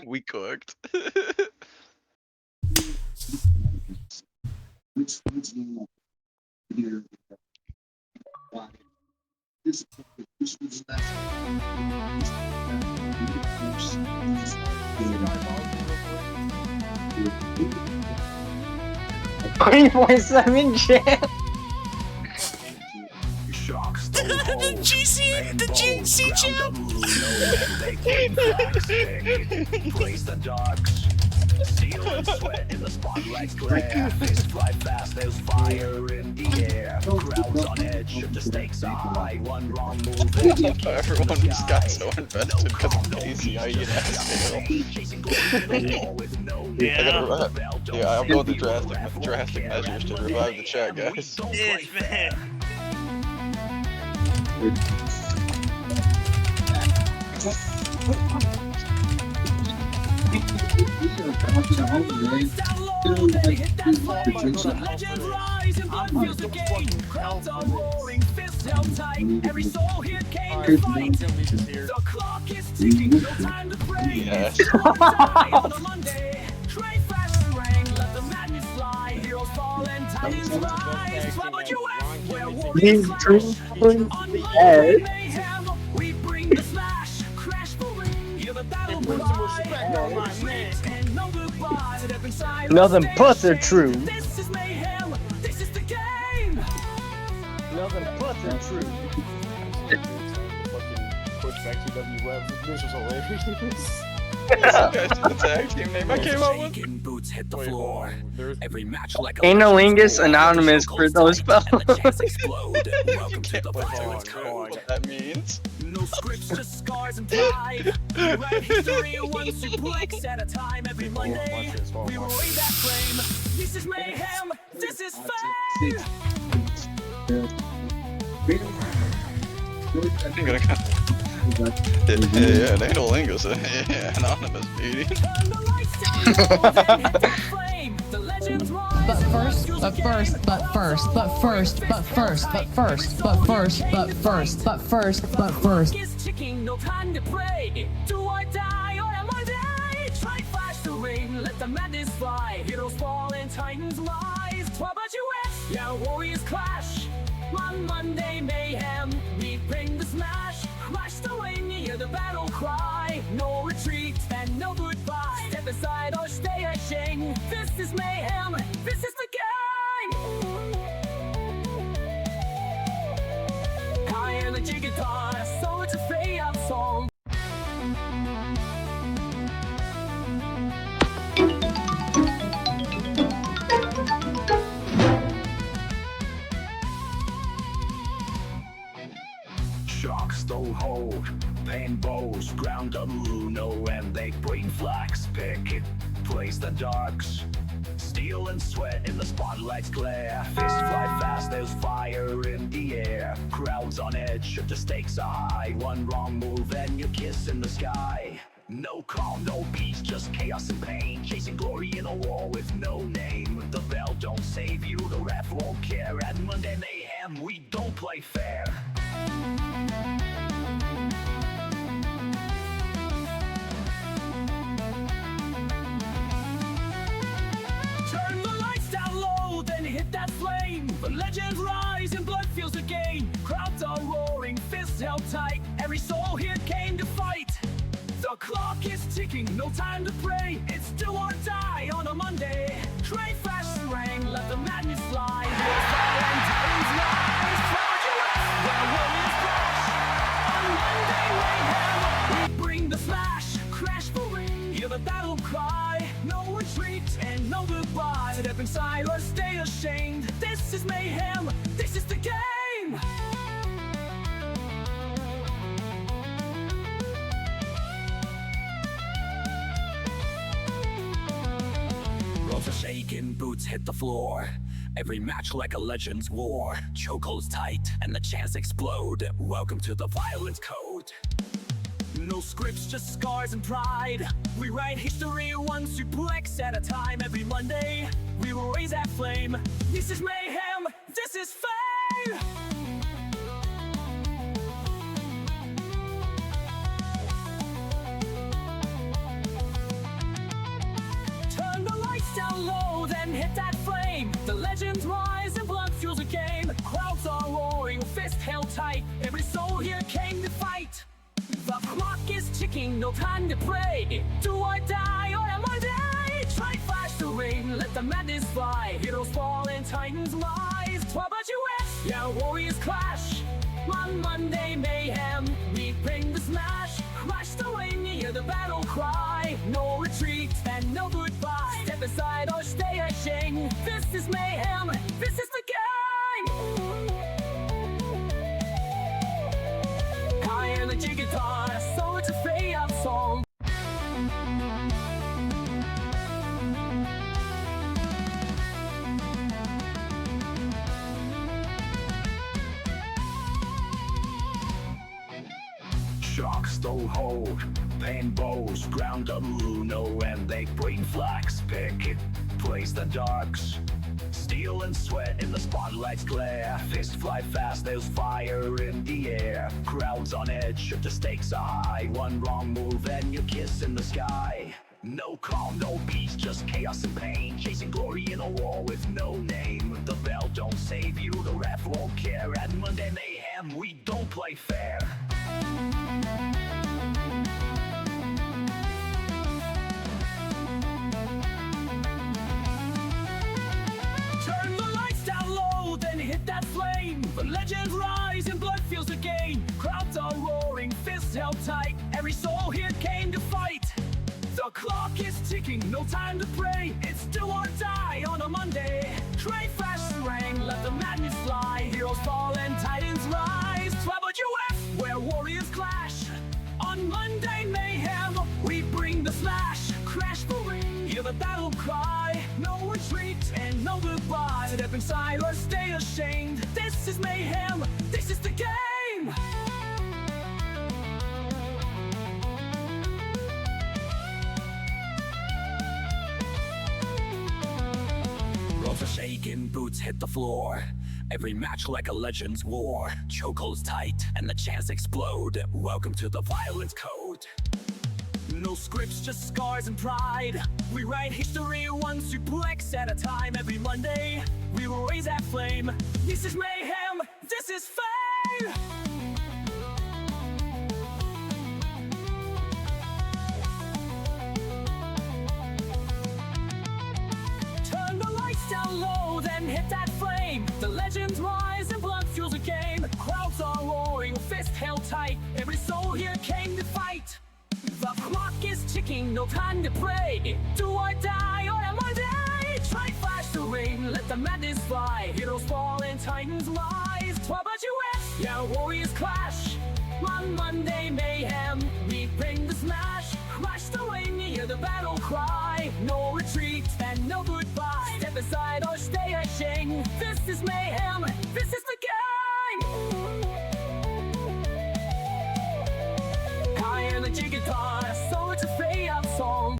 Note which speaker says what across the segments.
Speaker 1: We cooked.
Speaker 2: Jam.
Speaker 3: The GC champ.
Speaker 4: Praise the dogs. Steel and sweat in the spotlight glare. Fist fly fast, there's fire in the air. Crowds on edge, if the stakes are high. One wrong move and you kiss in the
Speaker 1: Everyone just got
Speaker 4: sky.
Speaker 1: so invested because of PCIe and SAO.
Speaker 4: Chasing gold in a war with no name.
Speaker 1: I gotta revive.
Speaker 4: The bell don't
Speaker 1: Yeah, I'm
Speaker 4: save
Speaker 1: going to
Speaker 4: you,
Speaker 1: drastic measures to revive the chat, guys.
Speaker 3: Yes, man.
Speaker 5: Every soul here came to fight. The clock is ticking, no time to pray.
Speaker 1: Yes.
Speaker 5: It's on a Monday. Trade fast and rain, let the madness fly. Heroes fall and titans rise. TWF, where warriors clash. On Monday mayhem, we bring the smash. Crash for ring, hear the battle cry. No retreat and no goodbye. Step inside.
Speaker 2: Nothing but the truth.
Speaker 5: This is mayhem. This is the game.
Speaker 2: Nothing but the truth.
Speaker 6: Push back TWF. This was hilarious.
Speaker 1: That's the tag team name I came up with.
Speaker 4: Shaking boots hit the floor. Every match like a
Speaker 2: Analingus Anonymous for those spells.
Speaker 4: explode. Welcome to the violence
Speaker 1: What
Speaker 4: code.
Speaker 1: that means.
Speaker 5: No scripts, just scars and pride. We write history one suplex at a time every Monday. We will raise that flame. This is mayhem. This is fame.
Speaker 1: I'm gonna yeah, analingus. Yeah, anonymous meeting.
Speaker 5: Turn the lights down and hit that flame. The legends rise.
Speaker 7: But first, but first, but first, but first, but first, but first, but first, but first, but first, but first.
Speaker 5: Is ticking, no time to play. Do or die on a Monday. Try flash the ring, let the madness fly. Heroes fall and titans rise. 12 UX, yeah, warriors clash. On Monday mayhem, we bring the smash. Crash the ring, you hear the battle cry. No retreat and no goodbye. Step aside or stay ashamed. This is mayhem, this is the game. High energy guitar, so it's a fade out song.
Speaker 4: Shock stole hold, pain bows, ground Uno, and they bring flags, pick it, place the darks. Steel and sweat in the spotlight's glare. Fist fly fast, there's fire in the air. Crowds on edge, if the stakes are high. One wrong move and you kiss in the sky. No calm, no peace, just chaos and pain. Chasing glory in a war with no name. The bell don't save you, the ref won't care. At MondaY mayhem, we don't play fair.
Speaker 5: Turn the lights down low, then hit that flame. The legends rise and blood feels the gain. Crowds are roaring, fists held tight. Every soul here came to fight. The clock is ticking, no time to pray. It's do or die on a Monday. Trade fast and rang, let the madness fly. Heroes fall and titans rise. Where warriors crash. On Monday mayhem, we bring the smash. Crash for ring, hear the battle cry. No retreat and no goodbye. Step inside or stay ashamed. This is mayhem, this is the game.
Speaker 4: Ropes are shaking, boots hit the floor. Every match like a legend's war. Chokeholds tight and the chants explode. Welcome to the violence code.
Speaker 5: No scripts, just scars and pride. We write history one suplex at a time every Monday. We will raise that flame. This is mayhem, this is fame. tight. Every soul here came to fight. The clock is ticking, no time to play. Do or die on a Monday. Try flash the rain, let the madness fly. Heroes fall and titans rise. TWFtv, yeah, warriors clash. On Monday mayhem, we bring the smash. Crash the ring, hear the battle cry. No retreat and no goodbye. Step aside or stay a shing. This is mayhem, this is the game. High energy guitar, so it's a fade out song.
Speaker 4: Sharks stole hold, pain bows, ground up Uno, and they bring flags, pick it, place the darks. Steel and sweat in the spotlight's glare. Fists fly fast, there's fire in the air. Crowds on edge, the stakes are high. One wrong move and you kiss in the sky. No calm, no peace, just chaos and pain. Chasing glory in a war with no name. The bell don't save you, the ref won't care. At MondaY MayheM, we don't play fair.
Speaker 5: Turn the lights down low, then hit that flame. The legends rise and blood feels the gain. Crowds are roaring, fists held tight. Every soul here came to fight. The clock is ticking, no time to pray. It's do or die on a Monday. Trade fast rang, let the madness fly. Heroes fall and titans rise. TWFtv, where warriors clash. On Monday mayhem, we bring the smash. Crash the ring, hear the battle cry. No retreat and no goodbye. Step inside or stay ashamed. This is mayhem, this is the game. Ropes are shaking, boots hit the floor. Every match like a legend's war. Chokeholds tight and the chants explode. Welcome to the violence code. No scripts, just scars and pride. We write history one suplex at a time. Every Monday, we will raise that flame. This is mayhem, this is fame. Turn the lights down low, then hit that flame. The legends rise and blood fuels a game. Crowds are roaring, fists held tight. Every soul here came to fight. The clock is ticking, no time to play. Do or die on a Monday. Try flash the rain, let the madness fly. Heroes fall and titans rise. TWFtv, yeah, warriors clash. On Monday mayhem, we bring the smash. Crash the ring, hear the battle cry. No retreat and no goodbye. Step aside or stay a shing. This is mayhem, this is the game. High energy guitar, so it's a fade out song.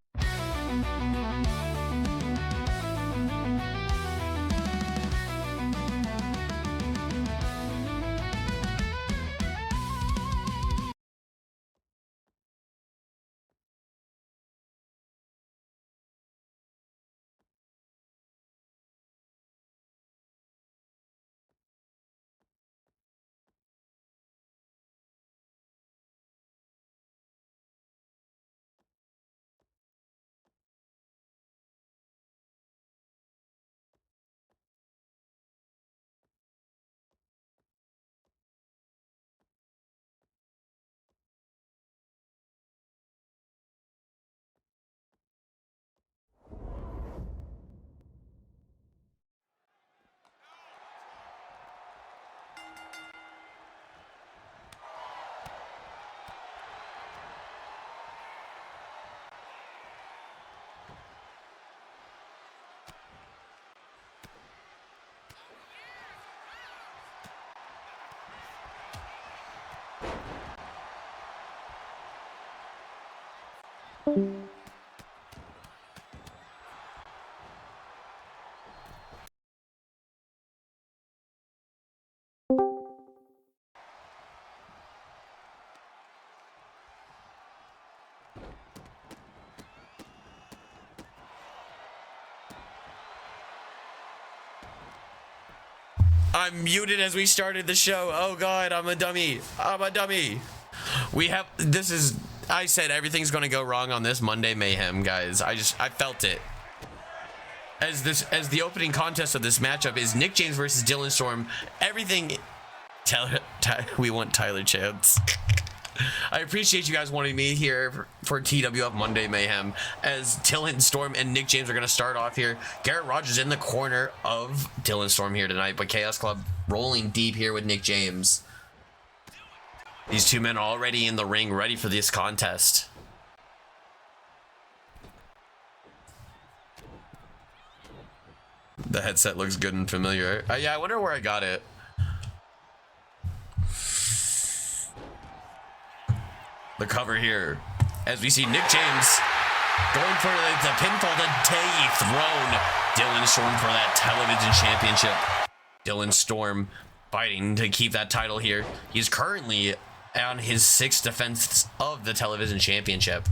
Speaker 8: I'm muted as we started the show. Oh god, I'm a dummy. I'm a dummy. We have, this is, I said everything's gonna go wrong on this Monday Mayhem, guys. I felt it. As the opening contest of this matchup is Nick James versus Dylan Storm. Everything, we want Tyler Chance. I appreciate you guys wanting me here for TWF Monday Mayhem, as Dylan Storm and Nick James are going to start off here. Garrett Rogers in the corner of Dylan Storm here tonight, but Chaos Club rolling deep here with Nick James. These two men are already in the ring, ready for this contest. The headset looks good and familiar. Yeah, I wonder where I got it. The cover here, as we see Nick James going for the pinfall, the dethrone Dylan Storm for that television championship. Dylan Storm fighting to keep that title here. He's currently on his 6th defense of the television championship.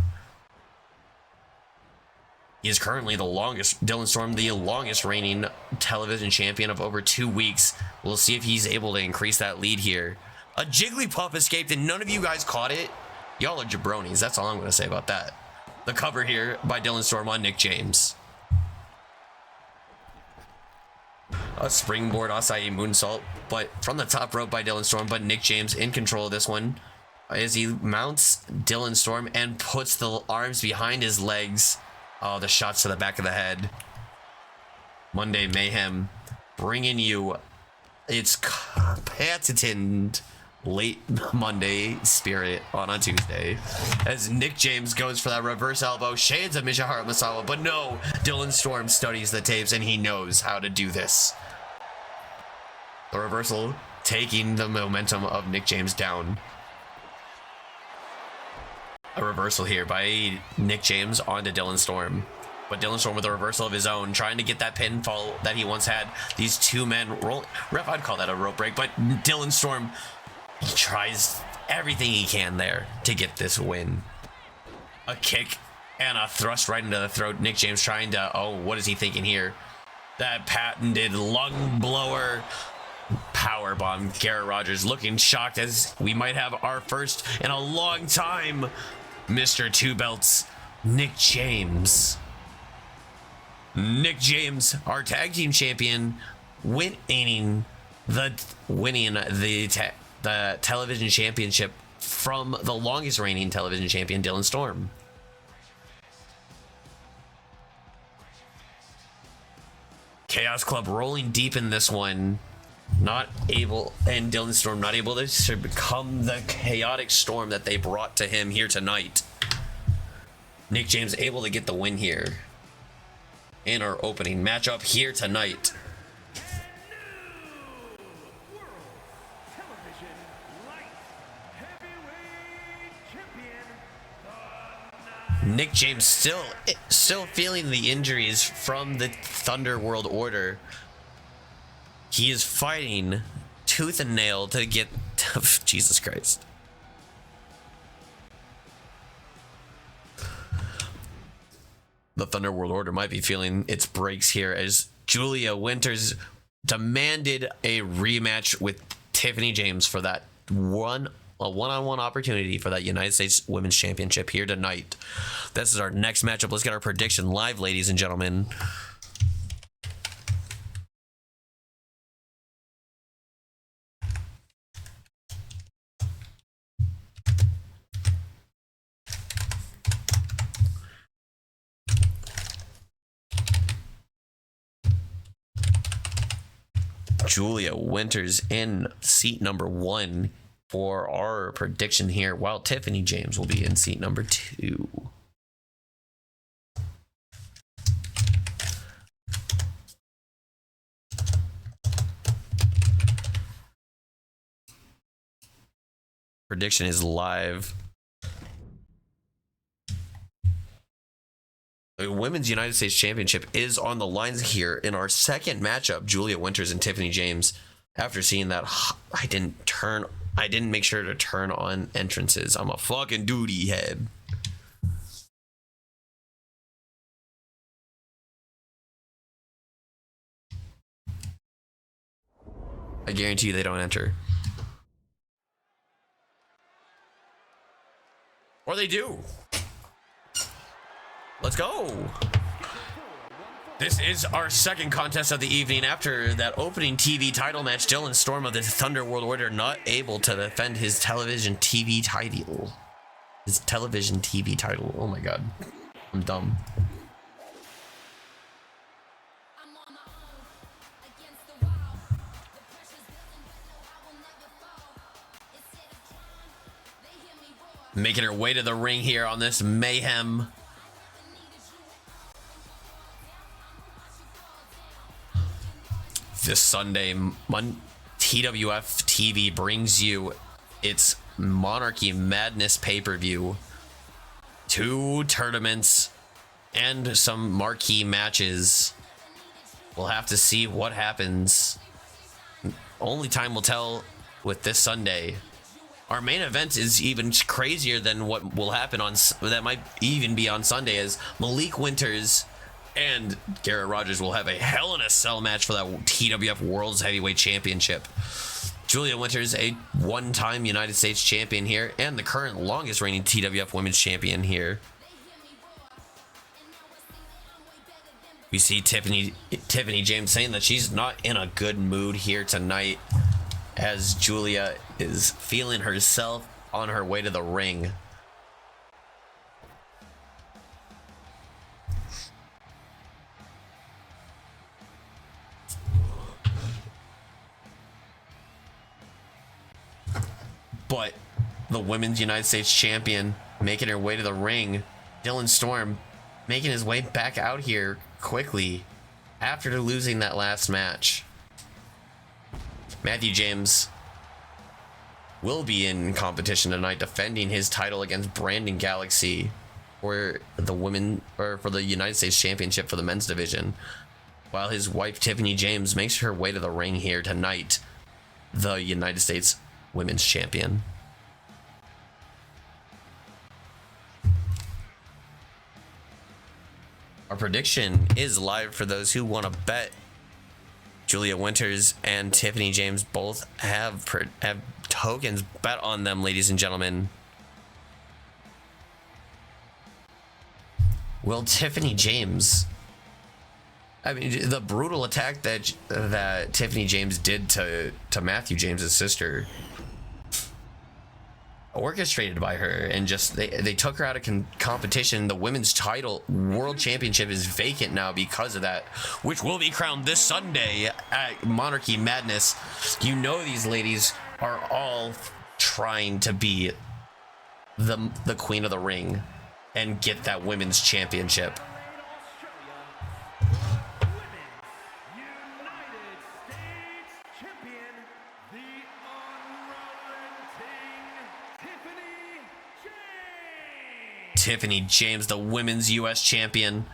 Speaker 8: He is currently the longest, Dylan Storm, the longest reigning television champion of over 2 weeks. We'll see if he's able to increase that lead here. A Jigglypuff escaped and none of you guys caught it. Y'all are jabronis. That's all I'm going to say about that. The cover here by Dylan Storm on Nick James. A springboard acai moonsault, but from the top rope by Dylan Storm, but Nick James in control of this one as he mounts Dylan Storm and puts the arms behind his legs. Oh, the shots to the back of the head. Monday Mayhem bringing you its patented late Monday spirit on a Tuesday, as Nick James goes for that reverse elbow, shades of Mishihara Masawa, but no, Dylan Storm studies the tapes and he knows how to do this. The reversal taking the momentum of Nick James down. A reversal here by Nick James onto Dylan Storm, but Dylan Storm with a reversal of his own, trying to get that pinfall that he once had. These two men roll, ref, I'd call that a rope break, but Dylan Storm, he tries everything he can there to get this win. A kick and a thrust right into the throat. Nick James trying to, oh, what is he thinking here? That patented lung blower power bomb. Garrett Rogers looking shocked, as we might have our first in a long time Mr. Two Belts, Nick James. Nick James, our tag team champion, winning the television championship from the longest reigning television champion, Dylan Storm. Chaos Club rolling deep in this one, not able, and Dylan Storm not able to become the chaotic storm that they brought to him here tonight. Nick James able to get the win here in our opening matchup here tonight. Nick James still feeling the injuries from the Thunder World Order. He is fighting tooth and nail to get Jesus Christ. The Thunder World Order might be feeling its breaks here, as Julia Winters demanded a rematch with Tiffany James for that one-on-one opportunity for that United States Women's Championship here tonight. This is our next matchup. Let's get our prediction live, ladies and gentlemen. Julia Winters in seat number 1 for our prediction here, while Tiffany James will be in seat number 2. Prediction is live. The Women's United States Championship is on the lines here in our second matchup, Julia Winters and Tiffany James. After seeing that, I didn't make sure to turn on entrances. I'm a fucking duty head. I guarantee you they don't enter. Or they do. Let's go. This is our second contest of the evening. After that opening TV title match, Dylan Storm of the Thunder World Order not able to defend his television TV title. His television TV title. Oh my god. I'm dumb. Making her way to the ring here on this MayheM. This Sunday, TWFtv brings you its Monarchy Madness pay-per-view. 2 tournaments and some marquee matches. We'll have to see what happens. Only time will tell with this Sunday. Our main event is even crazier than what will happen on that might even be on Sunday, as Malik Winters and Garrett Rogers will have a Hell in a Cell match for that TWF World's Heavyweight Championship. Julia Winters, a one-time United States champion here, and the current longest reigning TWF Women's Champion here. We see Tiffany James saying that she's not in a good mood here tonight, as Julia is feeling herself on her way to the ring. But the Women's United States Champion making her way to the ring, Dylan Storm making his way back out here quickly after losing that last match. Matthew James will be in competition tonight, defending his title against Brandon Galaxy for the United States Championship for the men's division, while his wife Tiffany James makes her way to the ring here tonight, the United States Women's Champion. Our prediction is live for those who want to bet. Julia Winters and Tiffany James both have tokens bet on them, ladies and gentlemen. Will Tiffany James, I mean, the brutal attack that Tiffany James did to Matthew James's sister, orchestrated by her, and just they took her out of competition. The women's title world championship is vacant now because of that, which will be crowned this Sunday at Monarchy Madness. You know, these ladies are all trying to be the queen of the ring and get that women's championship. Tiffany James, the women's US champion.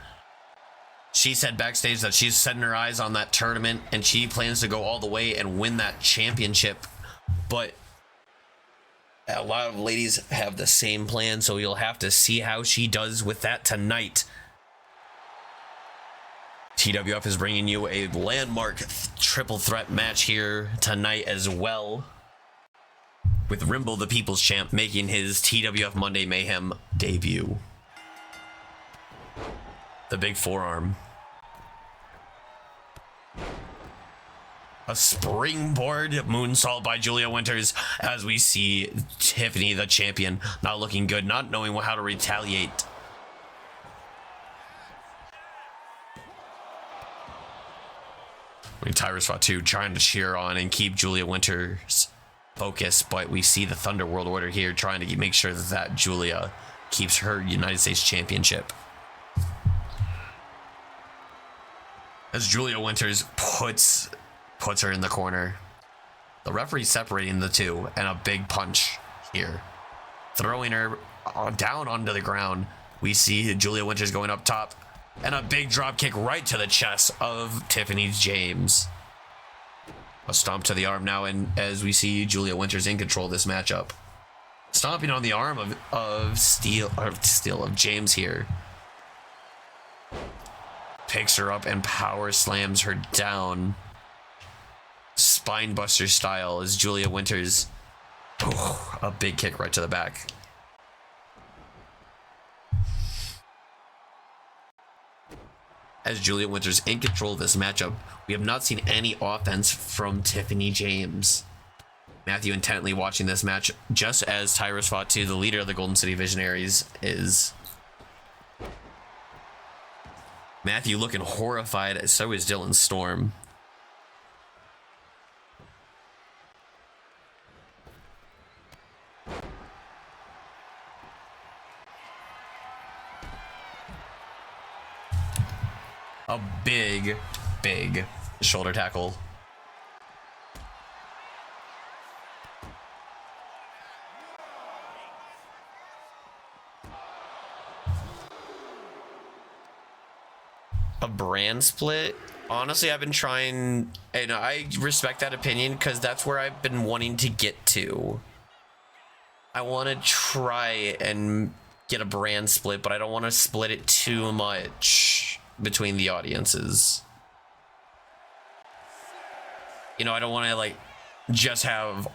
Speaker 8: She said backstage that she's setting her eyes on that tournament and she plans to go all the way and win that championship. But a lot of ladies have the same plan, so you'll have to see how she does with that tonight. TWF is bringing you a landmark triple threat match here tonight as well, with Rimble, the People's Champ, making his TWF Monday Mayhem debut. The big forearm. A springboard moonsault by Julia Winters, as we see Tiffany, the champion, not looking good, not knowing how to retaliate. Tyrus Fatu trying to cheer on and keep Julia Winters focus, but we see the Thunder World Order here trying to make sure that Julia keeps her United States Championship. As Julia Winters puts her in the corner. The referee separating the two, and a big punch here, throwing her down onto the ground. We see Julia Winters going up top, and a big drop kick right to the chest of Tiffany James. A stomp to the arm now, and as we see Julia Winters in control of this matchup, stomping on the arm of James here. Picks her up and power slams her down. spinebuster style as Julia Winters. Oh, a big kick right to the back. As Julia Winters in control of this matchup, we have not seen any offense from Tiffany James. Matthew intently watching this match, just as Tyrus fought to the leader of the Golden City Visionaries is. Matthew looking horrified, so is Dylan Storm. A big shoulder tackle. A brand split? Honestly, I've been trying, and I respect that opinion because that's where I've been wanting to get to. I want to try and get a brand split, but I don't want to split it too much between the audiences. You know, I don't want to like just have,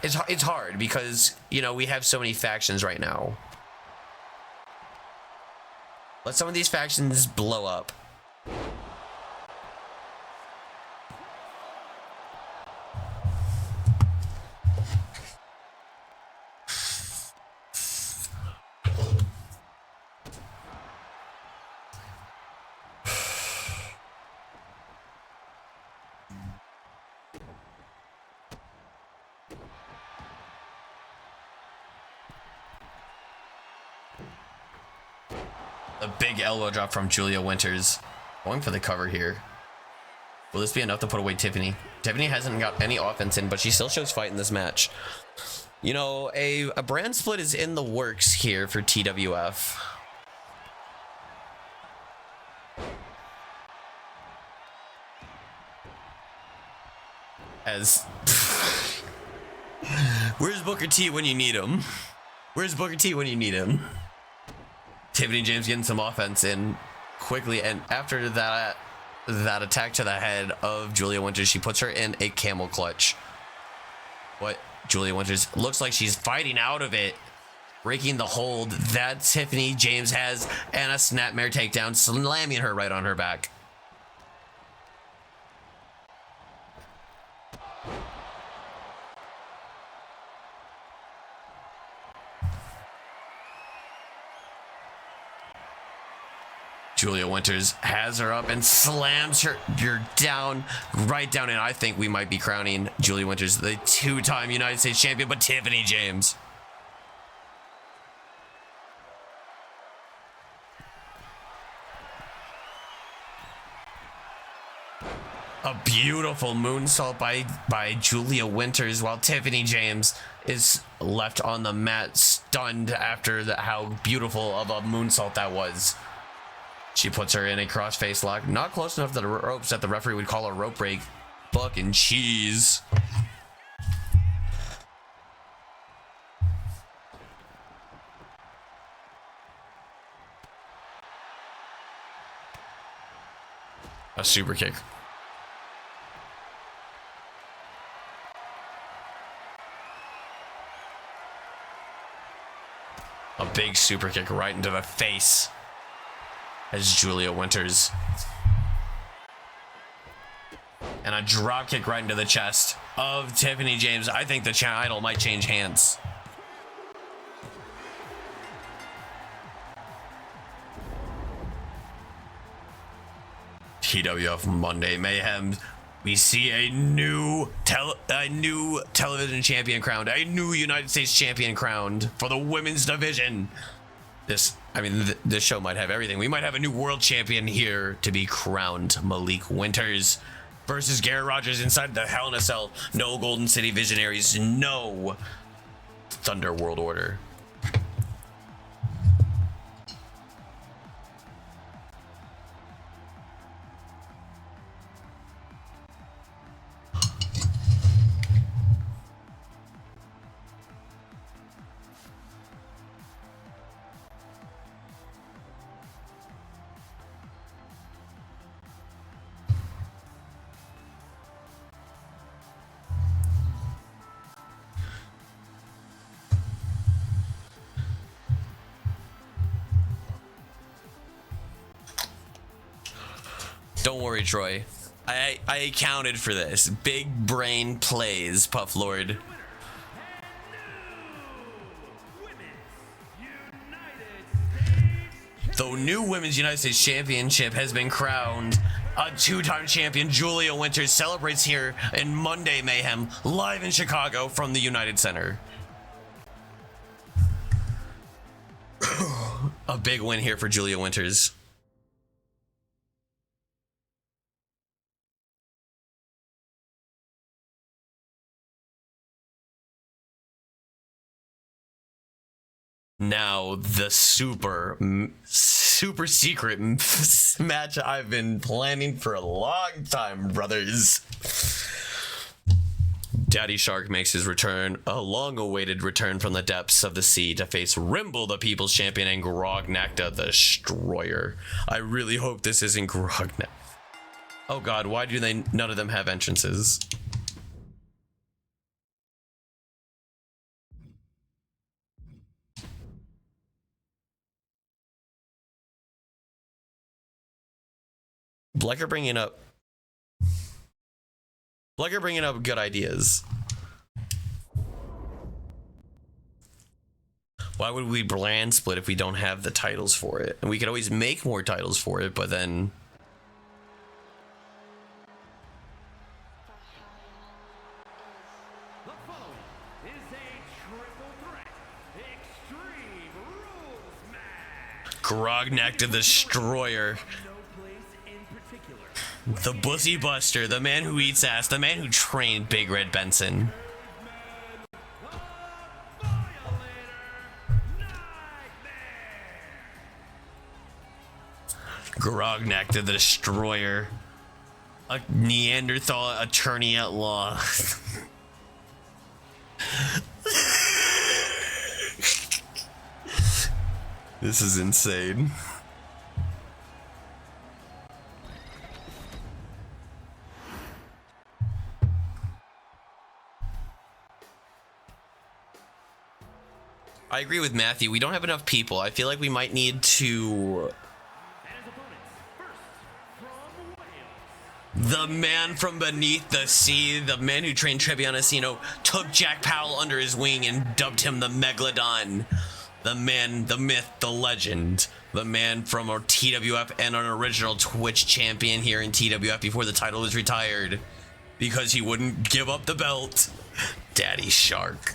Speaker 8: it's hard because, you know, we have so many factions right now. Let some of these factions blow up. A big elbow drop from Julia Winters. Going for the cover here. Will this be enough to put away Tiffany? Tiffany hasn't got any offense in, but she still shows fight in this match. You know, a brand split is in the works here for TWF. As... Where's Booker T when you need him? Where's Booker T when you need him? Tiffany James getting some offense in quickly, and after that attack to the head of Julia Winters, she puts her in a camel clutch. What? Julia Winters looks like she's fighting out of it, breaking the hold that Tiffany James has, and a snapmare takedown, slamming her right on her back. Julia Winters has her up and slams her down, right down, and I think we might be crowning Julia Winters the two-time United States champion, but Tiffany James. A beautiful moonsault by Julia Winters, while Tiffany James is left on the mat, stunned after how beautiful of a moonsault that was. She puts her in a cross-face lock, not close enough to the ropes that the referee would call a rope break. Fucking cheese. A super kick. A big super kick right into the face as Julia Winters. And a drop kick right into the chest of Tiffany James. I think the title might change hands. TWF Monday Mayhem. We see a new television champion crowned, a new United States champion crowned for the women's division. This show might have everything. We might have a new world champion here to be crowned. Malik Winters versus Garrett Rogers inside the Hell in a Cell. No Golden City Visionaries. No Thunder World Order. Don't worry, Troy. I accounted for this. Big brain plays, Puff Lord. The new Women's United States Championship has been crowned. A two-time champion, Julia Winters, celebrates here in MondaY Mayhem, live in Chicago from the United Center. A big win here for Julia Winters. Now the super secret match I've been planning for a long time, brothers. Daddy Shark makes his return, a long-awaited return from the depths of the sea to face Rimble, the People's Champion, and Grognakta, the Destroyer. I really hope this isn't Grognakta. Oh god, why do none of them have entrances? Blecker bringing up good ideas. Why would we brand split if we don't have the titles for it? And we could always make more titles for it, but then
Speaker 5: The following is a triple threat extreme rules match.
Speaker 8: Grognakta the Destroyer,
Speaker 5: No place in particular.
Speaker 8: the Bussy Buster, the man who eats ass, the man who trained Big Red Benson. Grognakta the Destroyer, a Neanderthal attorney at law. This is insane. I agree with Matthew. We don't have enough people. I feel like we might need to... The man from beneath the sea, the man who trained Trebbianosino, took Jack Powell under his wing and dubbed him the Megalodon. The man, the myth, the legend. The man from our TWF and an original Twitch champion here in TWF before the title was retired. Because he wouldn't give up the belt. Daddy Shark.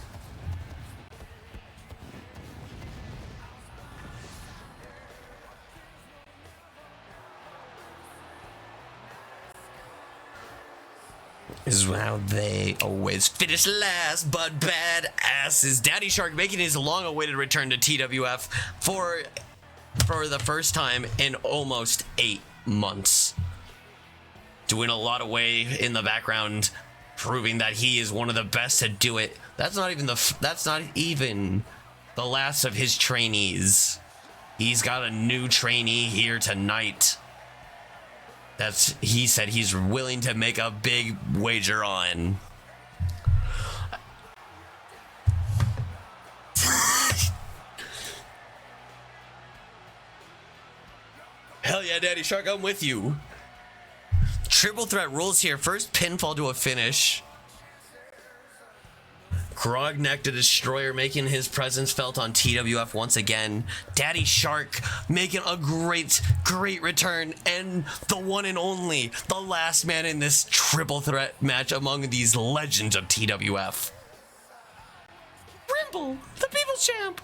Speaker 8: Is how they always finish last, but badasses. Daddy Shark making his long-awaited return to TWF for the first time in almost 8 months. Doing a lot of way in the background, proving that he is one of the best to do it. That's not even the last of his trainees. He's got a new trainee here tonight. He said he's willing to make a big wager on. Hell yeah, Daddy Shark, I'm with you. Triple threat rules here. First pinfall to a finish. Grognakta Destroyer making his presence felt on TWF once again. Daddy Shark making a great return, and the one and only, the last man in this triple threat match among these legends of TWF. Rimble, the People's Champ.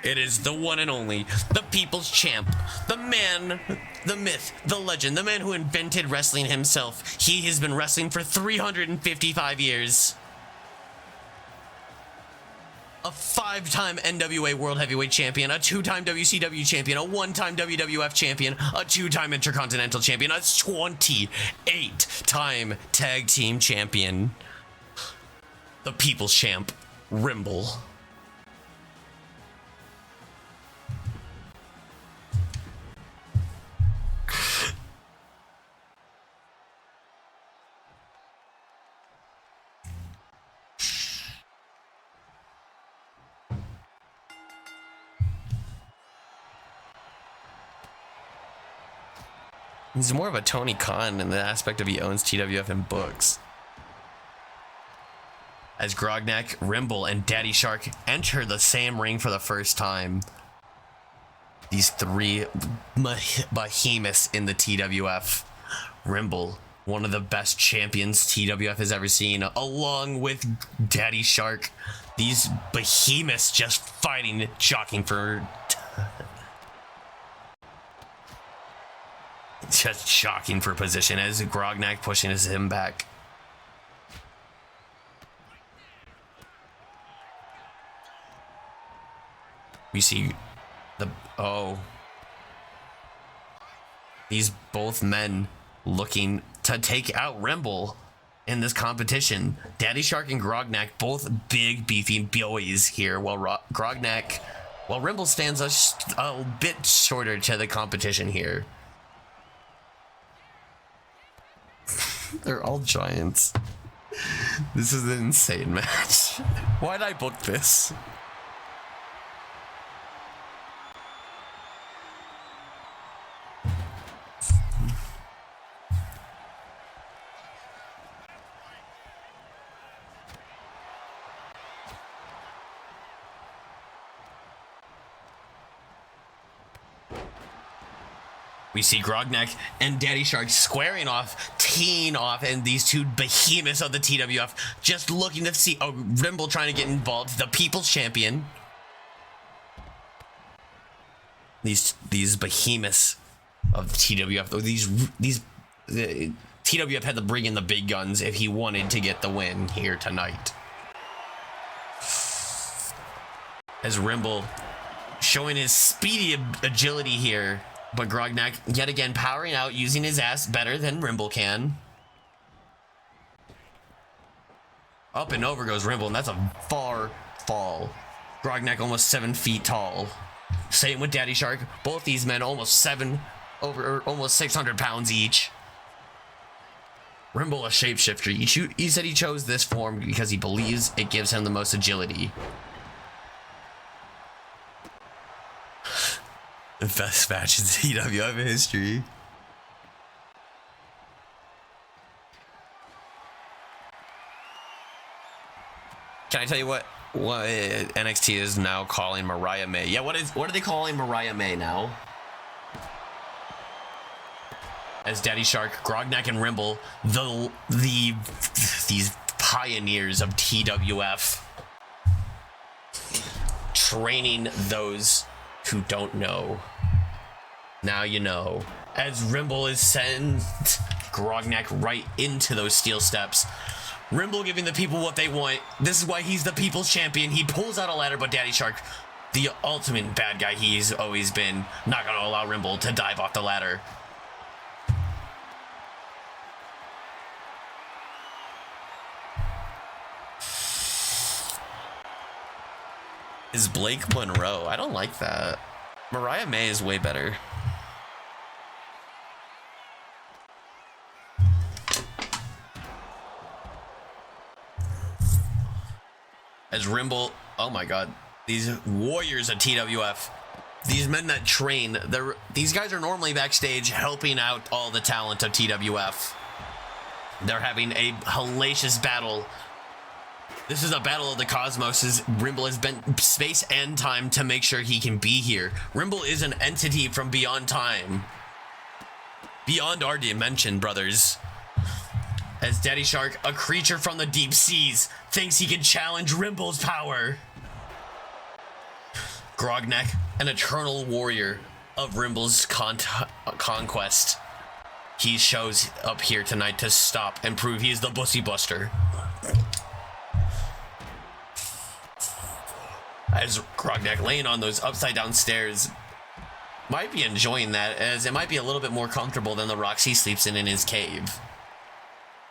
Speaker 8: It is the one and only, the People's Champ, the man, the myth, the legend, the man who invented wrestling himself. He has been wrestling for 355 years. A 5-time NWA World Heavyweight Champion, a 2-time WCW Champion, a 1-time WWF Champion, a 2-time Intercontinental Champion, a 28-time Tag Team Champion. The People's Champ, Rimble. He's more of a Tony Khan in the aspect of he owns TWF in books. As Grognak, Rimble, and Daddy Shark enter the same ring for the first time. These three behemoths in the TWF. Rimble, one of the best champions TWF has ever seen, along with Daddy Shark. These behemoths just fighting, jockeying for... just jockeying for position as Grognak pushing him back. We see the... oh. These both men looking to take out Rimble in this competition. Daddy Shark and Grognak, both big, beefy boys here, while Grognak... while Rimble stands a bit shorter to the competition here. They're all giants. This is an insane match. Why'd I book this? We see Grognak and Daddy Shark squaring off, teeing off, and these two behemoths of the TWF just looking to see Rimble trying to get involved, the People's Champion. These behemoths of the TWF, the TWF had to bring in the big guns if he wanted to get the win here tonight. As Rimble showing his speedy agility here. But Grognak, yet again, powering out, using his ass better than Rimble can. Up and over goes Rimble, and that's a far fall. Grognak almost 7 feet tall. Same with Daddy Shark. Both these men almost 600 pounds each. Rimble a shapeshifter. He said he chose this form because he believes it gives him the most agility. The best match in TWF history. Can I tell you what NXT is now calling Mariah May? Yeah, what are they calling Mariah May now? As Daddy Shark, Grognak, and Rimble, these pioneers of TWF, training those who don't know. Now you know. As Rimble is sent Grognak right into those steel steps. Rimble giving the people what they want. This is why he's the People's Champion. He pulls out a ladder, but Daddy Shark, the ultimate bad guy he's always been, not gonna allow Rimble to dive off the ladder. Is Blake Monroe? I don't like that. Mariah May is way better. As Rimble, oh my god, these warriors at TWF, these men that train, these guys are normally backstage helping out all the talent of TWF. They're having a hellacious battle. This is a battle of the cosmos, as Rimble has bent space and time to make sure he can be here. Rimble is an entity from beyond time. Beyond our dimension, brothers. As Daddy Shark, a creature from the deep seas, thinks he can challenge Rimble's power. Grognak, an eternal warrior of Rimble's conquest. He shows up here tonight to stop and prove he is the Bussy Buster. As Grognak laying on those upside down stairs, might be enjoying that, as it might be a little bit more comfortable than the rocks he sleeps in his cave.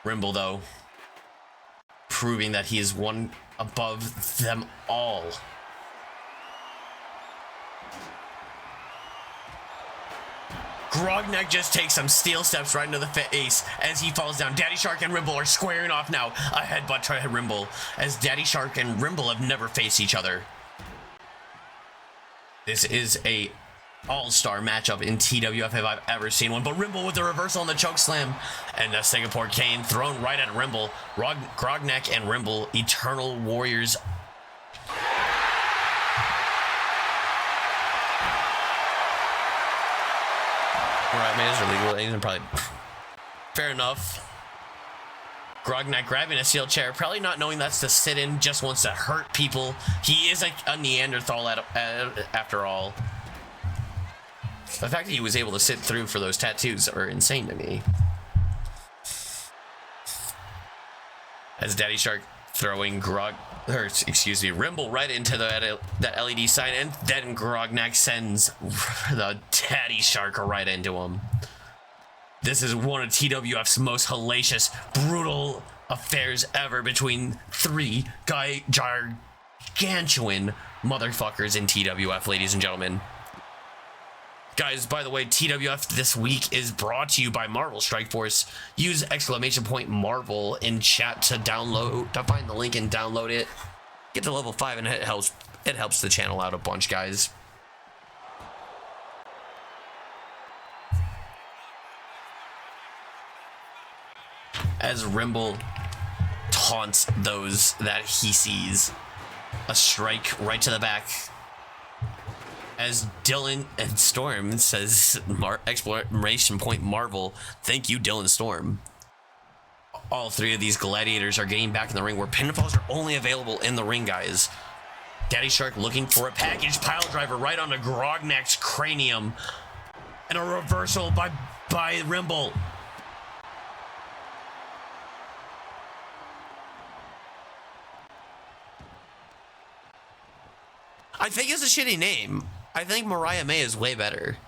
Speaker 8: Rimble, though, proving that he is one above them all. Grognak just takes some steel steps right into the face as he falls down. Daddy Shark and Rimble are squaring off now. A headbutt to Rimble, as Daddy Shark and Rimble have never faced each other. This is a all-star matchup in TWF if I've ever seen one. But Rimble with the reversal on the choke slam, and the Singapore cane thrown right at Rimble. Grognak and Rimble, eternal warriors. Right, man, it's illegal. Probably fair enough. Grognak grabbing a steel chair, probably not knowing that's to sit in, just wants to hurt people. He is like a Neanderthal after all. The fact that he was able to sit through for those tattoos are insane to me. As Daddy Shark throwing Rimble right into that LED sign, and then Grognak sends the Daddy Shark right into him. This is one of TWF's most hellacious, brutal affairs ever between three gargantuan motherfuckers in TWF, ladies and gentlemen. Guys, by the way, TWF this week is brought to you by Marvel Strike Force. Use !Marvel in chat to find the link and download it. Get to level 5 and it helps the channel out a bunch, guys. As Rimble taunts those that he sees. A strike right to the back. As Dylan and Storm says, exclamation point Marvel. Thank you, Dylan Storm. All three of these gladiators are getting back in the ring, where pinfalls are only available in the ring, guys. Daddy Shark looking for a package pile driver right onto Grognak's cranium. And a reversal by Rimble. I think it's a shitty name. I think MayheM is way better.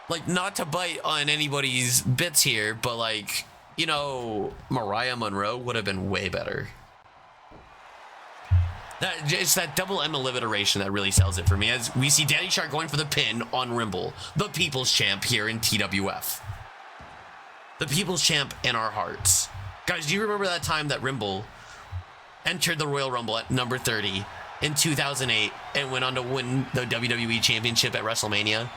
Speaker 8: Like, not to bite on anybody's bits here, but like, you know, Mariah Monroe would have been way better. It's that double M alliteration that really sells it for me, as we see Daddy Shark going for the pin on Rimble, the People's Champ here in TWF. The People's Champ in our hearts. Guys, do you remember that time that Rimble entered the Royal Rumble at number 30 in 2008 and went on to win the WWE Championship at WrestleMania?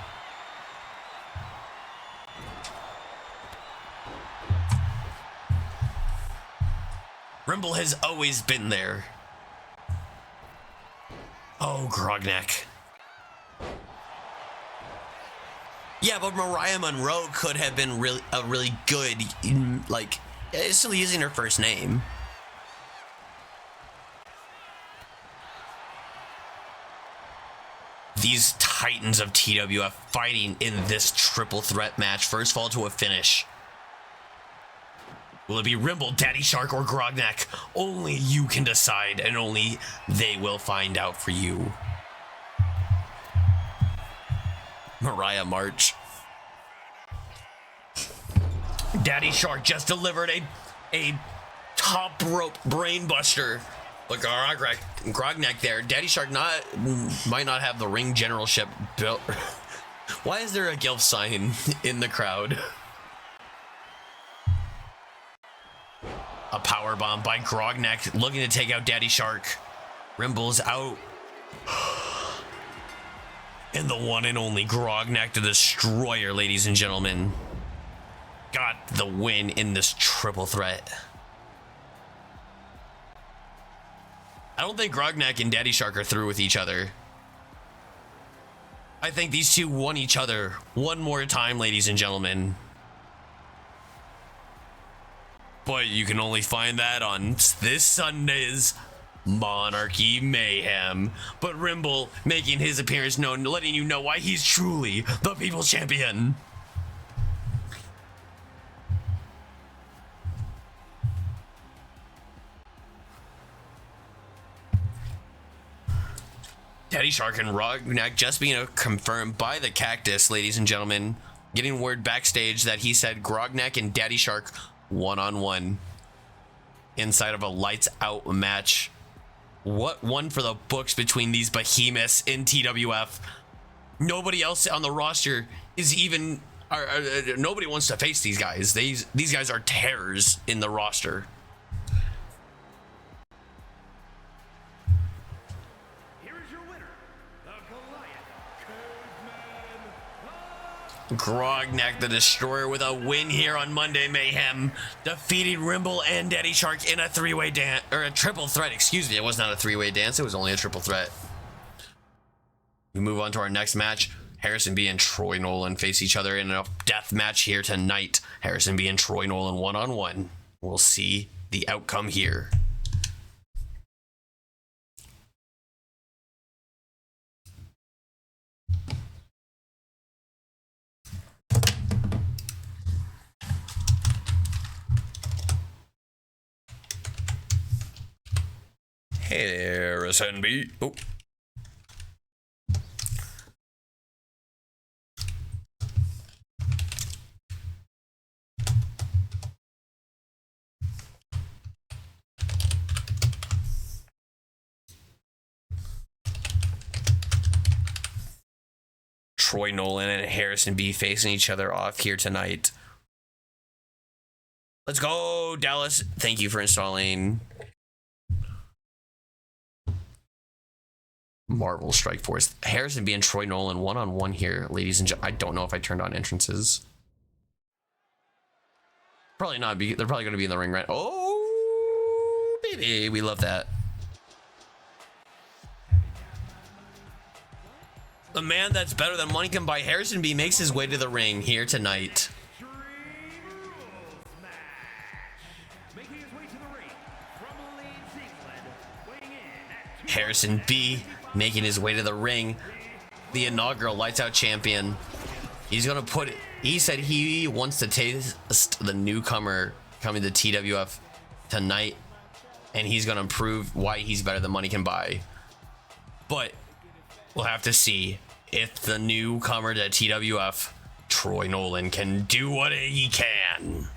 Speaker 8: Rimble has always been there. Oh, Grognak. Yeah, but Mariah Monroe could have been really good, like, still using her first name. These titans of TWF fighting in this triple threat match. First fall to a finish. Will it be Rimble, Daddy Shark, or Grognak? Only you can decide, and only they will find out for you. Mariah March. Daddy Shark just delivered a top rope brainbuster. Look, Grognak there. Daddy Shark might not have the ring generalship built. Why is there a GILF sign in the crowd? A power bomb by Grognak, looking to take out Daddy Shark. Rimble's out. And the one and only Grognak the Destroyer, ladies and gentlemen, got the win in this triple threat. I don't think Grognak and Daddy Shark are through with each other. I think these two won each other one more time, ladies and gentlemen. But you can only find that on this Sunday's Monarchy Mayhem. But Rimble making his appearance known, letting you know why he's truly the People's Champion. Daddy Shark and Grognak just being confirmed by the Cactus, ladies and gentlemen. Getting word backstage that he said Grognak and Daddy Shark one-on-one inside of a lights out match. What one for the books between these behemoths in TWF. Nobody else on the roster is even nobody wants to face these guys. These guys are terrors in the roster.
Speaker 3: Here is your winner, the
Speaker 8: Grognak the Destroyer with a win here on Monday Mayhem, defeating Rimble and Daddy Shark in a three-way dance, or a triple threat, excuse me. It was not a three-way dance, it was only a triple threat. We move on to our next match. Harrison B and Troy Nolan face each other in a death match here tonight. Harrison B and Troy Nolan one-on-one. We'll see the outcome here. Harrison B. Oh. Troy Nolan and Harrison B facing each other off here tonight. Let's go, Dallas. Thank you for installing Marvel Strike Force. Harrison B and Troy Nolan one-on-one here, ladies and gentlemen. I don't know if I turned on entrances. Probably not. They're probably going to be in the ring, right? Oh, baby. We love that. The man that's better than money can buy, Harrison B, makes his way to the ring here tonight. Harrison B making his way to the ring, the inaugural Lights Out champion. He's gonna put it. He said he wants to taste the newcomer coming to TWF tonight, and he's gonna prove why he's better than money can buy. But we'll have to see if the newcomer to TWF, Troy Nolan, can do what he can.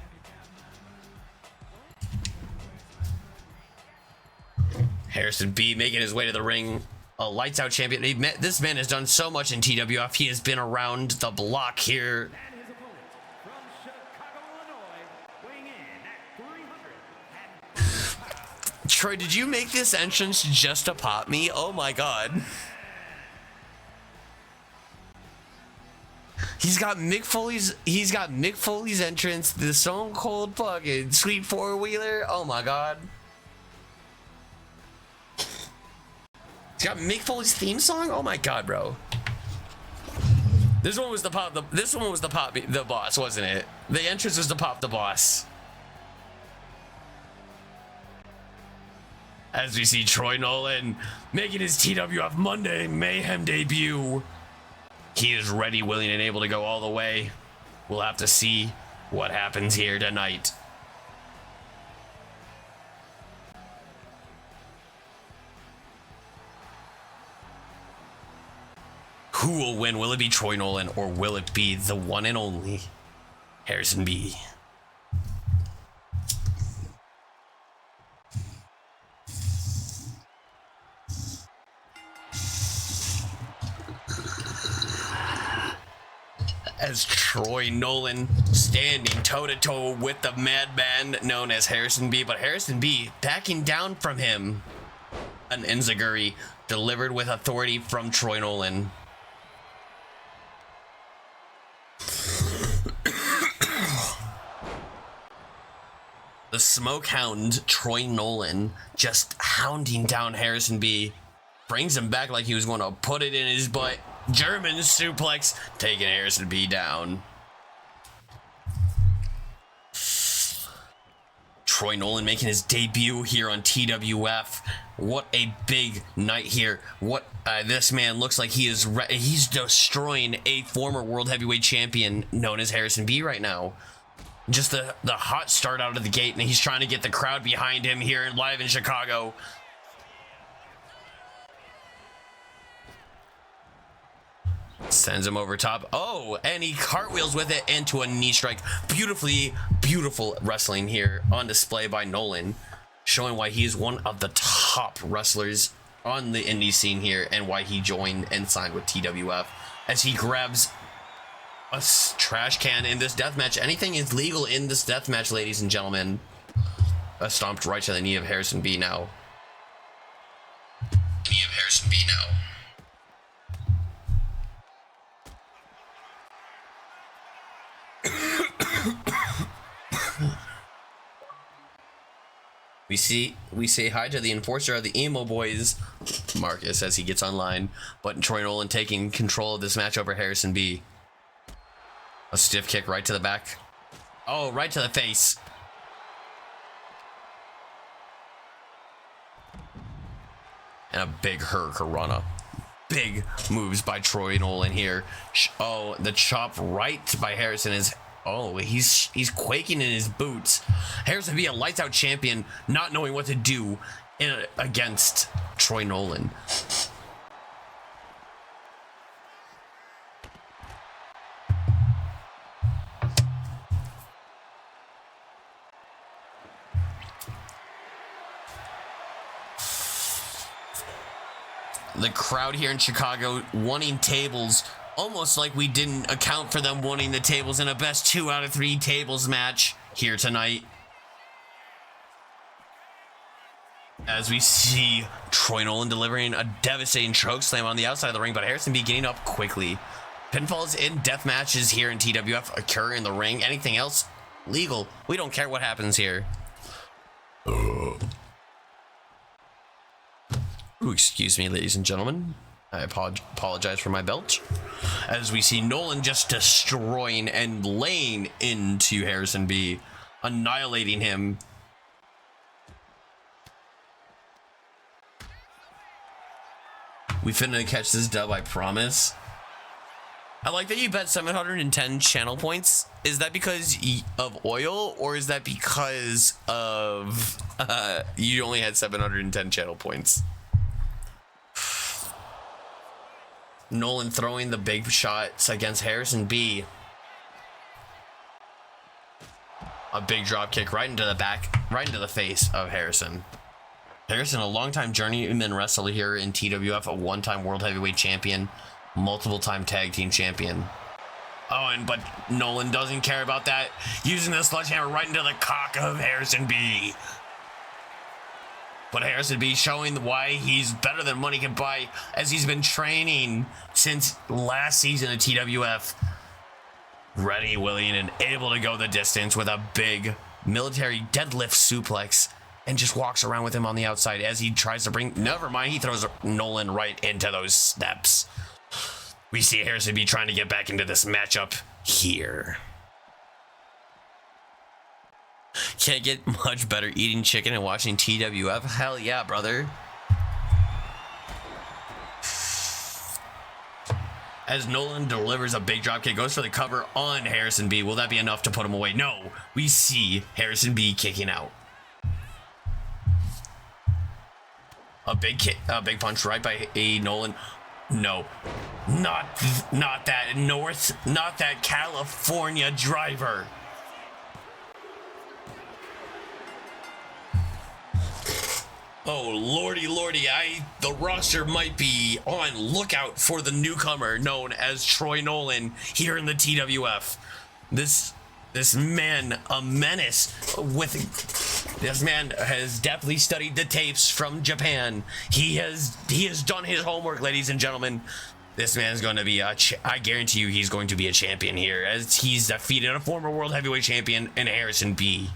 Speaker 8: Harrison B making his way to the ring, a Lights Out champion. This man has done so much in TWF. He has been around the block here. Troy, did you make this entrance just to pop me? Oh my god. He's got Mick Foley's entrance, the Stone Cold fucking sweet four-wheeler. Oh my god. He's got Mick Foley's theme song. Oh my god, bro. This one was the boss, wasn't it? The entrance was to pop the boss. As we see Troy Nolan making his TWF Monday Mayhem debut. He is ready, willing, and able to go all the way. We'll have to see what happens here tonight. Who will win? Will it be Troy Nolan, or will it be the one and only Harrison B? As Troy Nolan standing toe-to-toe with the madman known as Harrison B, but Harrison B backing down from him. An enziguri delivered with authority from Troy Nolan. The smoke hound Troy Nolan just hounding down Harrison B, brings him back like he was going to put it in his butt. German suplex, taking Harrison B down. Troy Nolan making his debut here on TWF. What a big night here. What this man looks like he's destroying a former world heavyweight champion known as Harrison B right now. Just the hot start out of the gate, and he's trying to get the crowd behind him here live in Chicago. Sends him over top. Oh, and he cartwheels with it into a knee strike. Beautiful wrestling here on display by Nolan, showing why he is one of the top wrestlers on the indie scene here, and why he joined and signed with TWF. As he grabs a trash can in this deathmatch. Anything is legal in this deathmatch, ladies and gentlemen. Stomped right to the knee of Harrison B now. We say hi to the enforcer of the Emo Boys, Marcus, as he gets online. But Troy Nolan taking control of this match over Harrison B. A stiff kick right to the back. Oh, right to the face. And a big hurricanrana. Big moves by Troy Nolan here. Oh, the chop right by Harrison is... Oh, he's quaking in his boots. Harrison be a lights out champion, not knowing what to do against Troy Nolan. The crowd here in Chicago wanting tables, almost like we didn't account for them wanting the tables in a best 2 out of 3 tables match here tonight. As we see Troy Nolan delivering a devastating choke slam on the outside of the ring, but Harrison B getting up quickly. Pinfalls in death matches here in TWF occur in the ring. Anything else, legal. We don't care what happens here. Ooh, excuse me, ladies and gentlemen. I apologize for my belch. As we see Nolan just destroying and laying into Harrison B, annihilating him. We finna catch this dub, I promise. I like that you bet 710 channel points. Is that because of oil, or is that because of you only had 710 channel points? Nolan throwing the big shots against Harrison B. A big drop kick right into the back, right into the face of Harrison. Harrison, a longtime journeyman wrestler here in TWF, a one-time world heavyweight champion, multiple-time tag team champion. Oh, but Nolan doesn't care about that, using the sledgehammer right into the cock of Harrison B. But Harrison B showing why he's better than money can buy, as he's been training since last season at TWF. Ready, willing, and able to go the distance with a big military deadlift suplex, and just walks around with him on the outside as he tries to bring... Never mind, he throws Nolan right into those steps. We see Harrison B trying to get back into this matchup here. Can't get much better eating chicken and watching TWF. Hell yeah, brother. As Nolan delivers a big dropkick, goes for the cover on Harrison B. Will that be enough to put him away? No. We see Harrison B kicking out. A big kick, a big punch right by Nolan. No, not that not that California driver. Oh, lordy, the roster might be on lookout for the newcomer known as Troy Nolan here in the TWF. This man, a menace this man has definitely studied the tapes from Japan. He has done his homework, ladies and gentlemen. This man is going to be I guarantee you he's going to be a champion here, as he's defeated a former world heavyweight champion in Harrison B.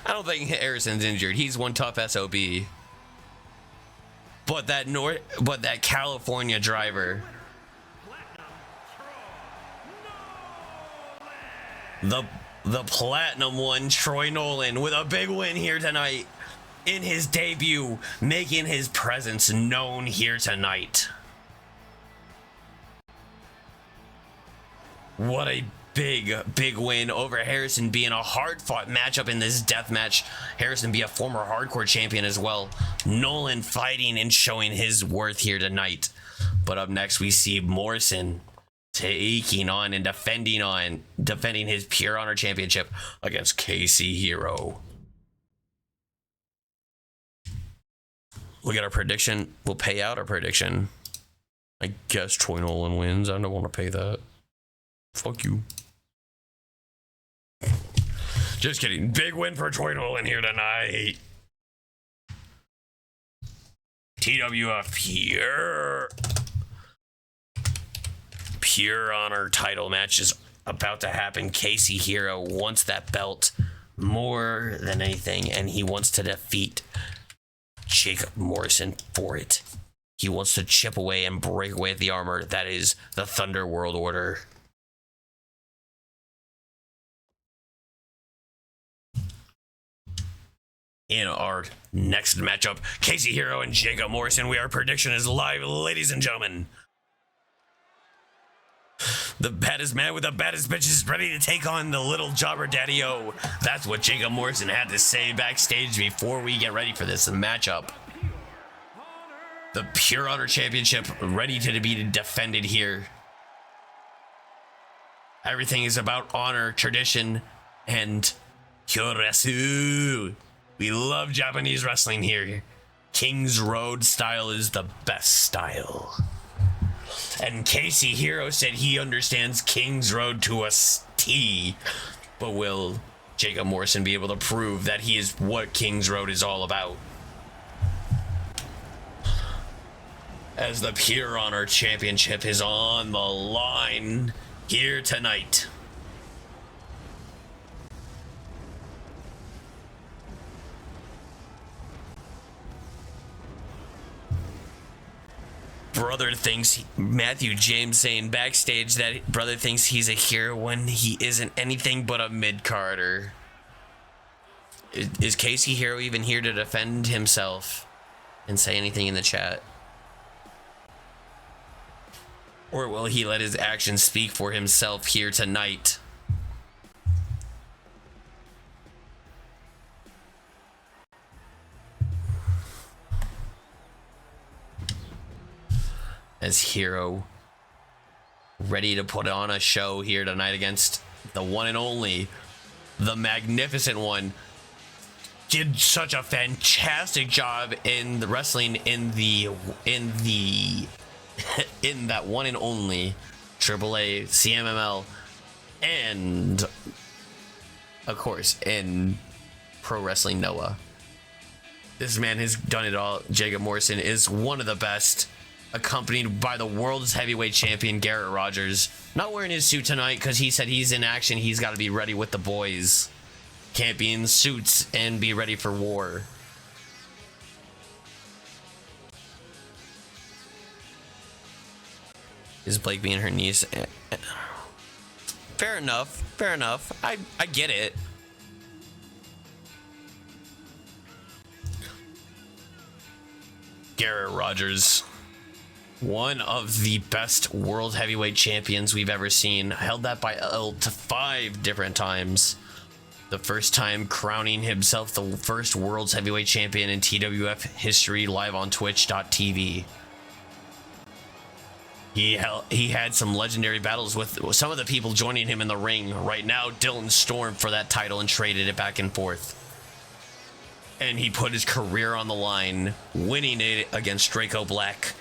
Speaker 8: I don't think Harrison's injured. He's one tough SOB. But that California driver, the platinum one, Troy Nolan, with a big win here tonight in his debut, making his presence known here tonight. What a big win over Harrison B in a hard-fought matchup in this death match. Harrison B, a former hardcore champion as well. Nolan fighting and showing his worth here tonight. But up next, we see Morrison taking on and defending his Pure Honor Championship against KC Hero. Look at our prediction. We'll pay out our prediction. I guess Troy Nolan wins. I don't want to pay that. Fuck you. Just kidding. Big win for Troy Nolan here tonight. TWF Pure Honor title match is about to happen. Casey Hero wants that belt more than anything, and he wants to defeat Jacob Morrison for it. He wants to chip away and break away the armor that is the Thunder World Order. In our next matchup, Casey Hero and Jacob Morrison. Our prediction is live, ladies and gentlemen. The baddest man with the baddest bitches ready to take on the little jobber daddy-o. That's what Jacob Morrison had to say backstage before we get ready for this matchup. The Pure Honor Championship ready to be defended here. Everything is about honor, tradition, and kyoresu. We love Japanese wrestling here. King's Road style is the best style. And Casey Hero said he understands King's Road to a T. But will Jacob Morrison be able to prove that he is what King's Road is all about? As the Pure Honor Championship is on the line here tonight. Brother thinks Matthew James saying backstage that brother thinks he's a hero when he isn't anything but a mid-carder. Is Casey Hero even here to defend himself and say anything in the chat? Or will he let his actions speak for himself here tonight? As Hero ready to put on a show here tonight against the one and only, the magnificent one. Did such a fantastic job in the wrestling in that one and only AAA CMML, and of course in Pro Wrestling Noah. This man has done it all. Jacob Morrison is one of the best, accompanied by the world's heavyweight champion Garrett Rogers. Not wearing his suit tonight because he said he's in action. He's got to be ready with the boys. Can't be in suits and be ready for war. Is Blake being her niece? Fair enough. Fair enough. I get it. Garrett Rogers, one of the best world heavyweight champions we've ever seen. Held that belt 5 different times. The first time crowning himself the first world's heavyweight champion in TWF history, live on Twitch.tv. He had some legendary battles with some of the people joining him in the ring. Right now, Dylan Storm for that title and traded it back and forth. And he put his career on the line, winning it against Draco Black,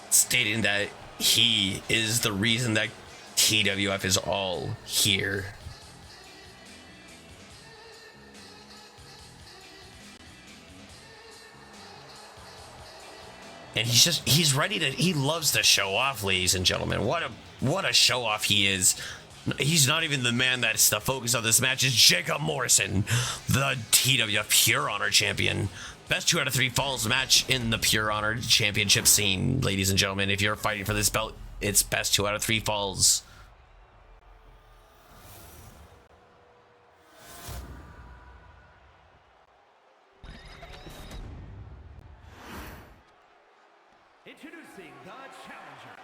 Speaker 8: stating that he is the reason that TWF is all here. And he's ready to, he loves to show off, ladies and gentlemen. What a show off he is. He's not even the man that's the focus of this match. Is Jacob Morrison, the TWF Pure Honor champion. Best 2 out of 3 falls match in the Pure Honor championship scene, ladies and gentlemen. If you're fighting for this belt, it's best 2 out of 3 falls.
Speaker 5: Introducing the challenger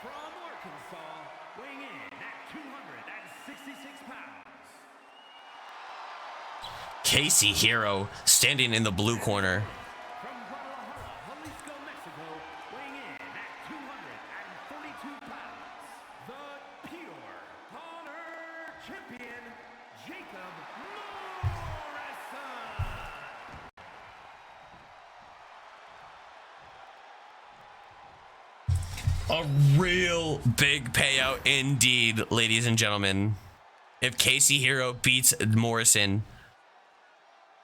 Speaker 5: from Arkansas, weighing in at 266 pounds.
Speaker 8: Casey Hero standing in the blue corner.
Speaker 5: From Guadalajara, Jalisco, Mexico, weighing in at 242 pounds. The Pure Honor champion, Jacob Morrison.
Speaker 8: A real big payout indeed, ladies and gentlemen. If Casey Hero beats Morrison,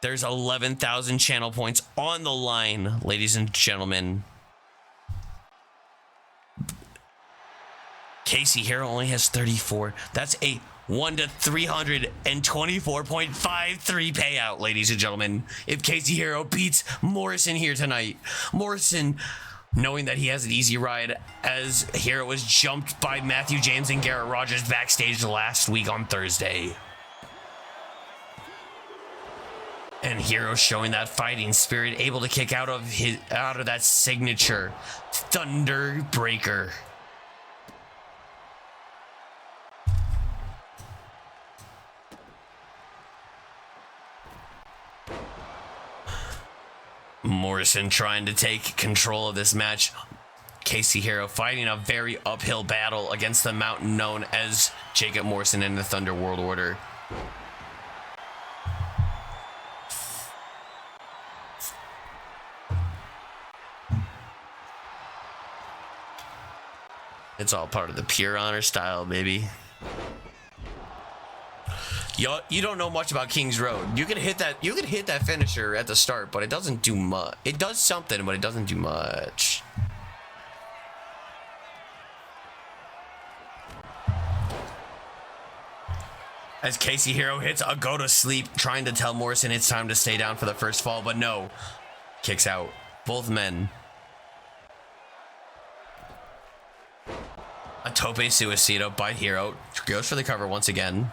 Speaker 8: There's 11,000 channel points on the line, ladies and gentlemen. Casey Hero only has 34. That's a 1 to 324.53 payout, ladies and gentlemen. If Casey Hero beats Morrison here tonight, Morrison, knowing that he has an easy ride, as Hero was jumped by Matthew James and Garrett Rogers backstage last week on Thursday. And Hero showing that fighting spirit, able to kick out of that signature Thunder Breaker. Morrison trying to take control of this match. Casey Hero fighting a very uphill battle against the mountain known as Jacob Morrison in the Thunder World Order. It's all part of the pure honor style, baby. You don't know much about King's Road. You can hit that finisher at the start, but it doesn't do much. It does something, but it doesn't do much. As Casey Hero hits a go to sleep, trying to tell Morrison it's time to stay down for the first fall, but no. Kicks out both men. A tope suicida by Hero. Goes for the cover once again.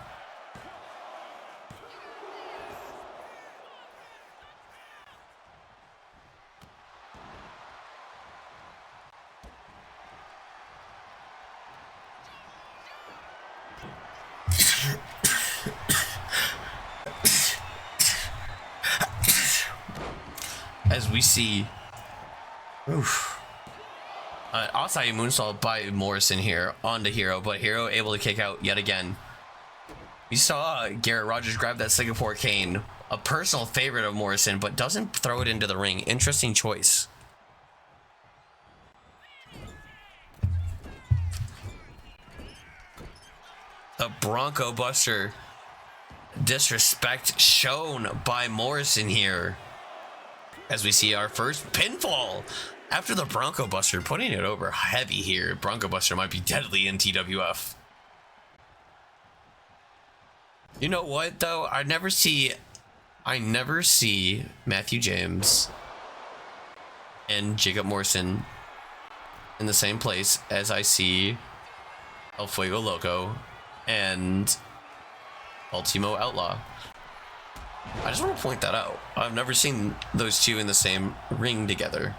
Speaker 8: As we see, outside moonsault by Morrison here onto Hero, but Hero able to kick out yet again. We saw Garrett Rogers grab that Singapore cane, a personal favorite of Morrison, but doesn't throw it into the ring. Interesting choice. The Bronco Buster disrespect shown by Morrison here. As we see our first pinfall after the Bronco Buster, putting it over heavy here. Bronco Buster might be deadly in TWF. You know what though? I never see Matthew James and Jacob Morrison in the same place as I see El Fuego Loco and Ultimo Outlaw. I just want to point that out. I've never seen those two in the same ring together.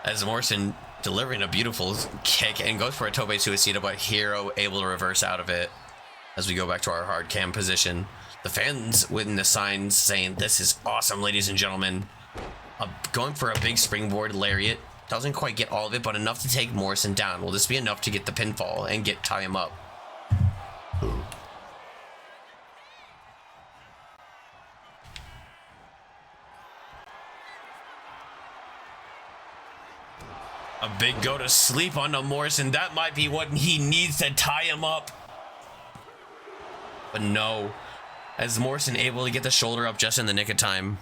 Speaker 8: As Morrison delivering a beautiful kick and goes for a tope suicida, but Hero able to reverse out of it. As we go back to our hard cam position, the fans witness signs saying this is awesome, ladies and gentlemen. Going for a big springboard lariat. Doesn't quite get all of it, but enough to take Morrison down. Will this be enough to get the pinfall and tie him up? A big go to sleep onto Morrison. That might be what he needs to tie him up. But no. As Morrison able to get the shoulder up just in the nick of time.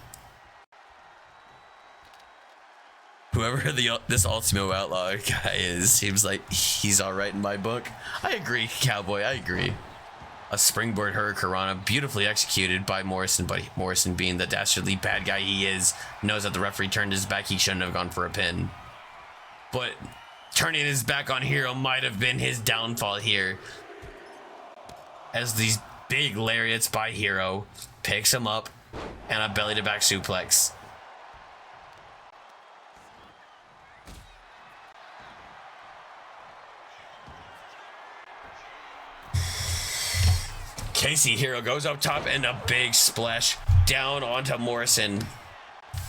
Speaker 8: Whoever this Ultimo Outlaw guy is, seems like he's alright in my book. I agree, Cowboy, I agree. A springboard Hurricanrana, beautifully executed by Morrison, but Morrison, being the dastardly bad guy he is, knows that the referee turned his back. He shouldn't have gone for a pin. But turning his back on Hero might have been his downfall here. As these big lariats by Hero picks him up and a belly to back suplex. Casey Hero goes up top and a big splash down onto Morrison.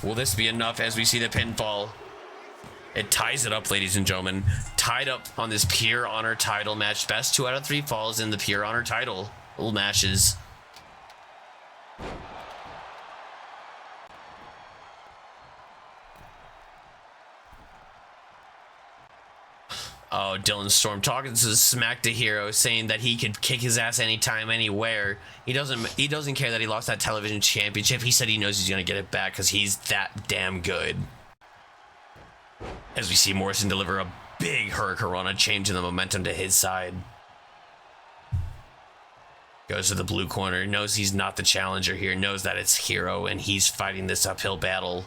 Speaker 8: Will this be enough as we see the pinfall? It ties it up, ladies and gentlemen. Tied up on this Pure Honor title match. Best 2 out of 3 falls in the Pure Honor title matches. Oh, Dylan Storm talking to smack to Hero, saying that he could kick his ass anytime, anywhere. He doesn't care that he lost that television championship. He said he knows he's gonna get it back because he's that damn good. As we see Morrison deliver a big Hurricanrana, changing the momentum to his side. Goes to the blue corner, knows he's not the challenger here, knows that it's Hero and he's fighting this uphill battle.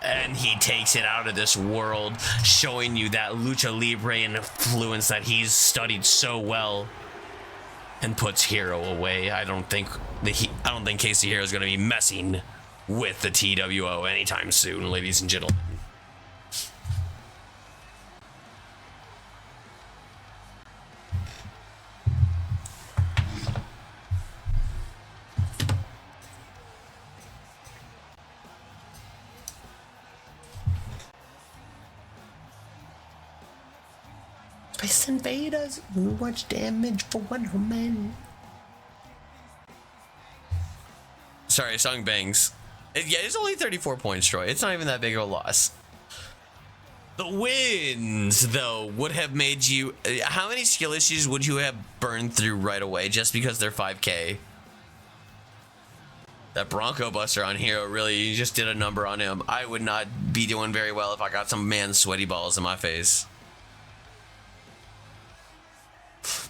Speaker 8: And he takes it out of this world, showing you that lucha libre influence that he's studied so well, and puts Hero away. I don't think Casey Hero is going to be messing with the TWO anytime soon, ladies and gentlemen. Space Invaders, much damage for one man. Sorry, song bangs. Yeah, it's only 34 points, Troy. It's not even that big of a loss. The wins, though, would have made you... How many skill issues would you have burned through right away just because they're 5K? That Bronco Buster on Hero really just did a number on him. I would not be doing very well if I got some man's sweaty balls in my face.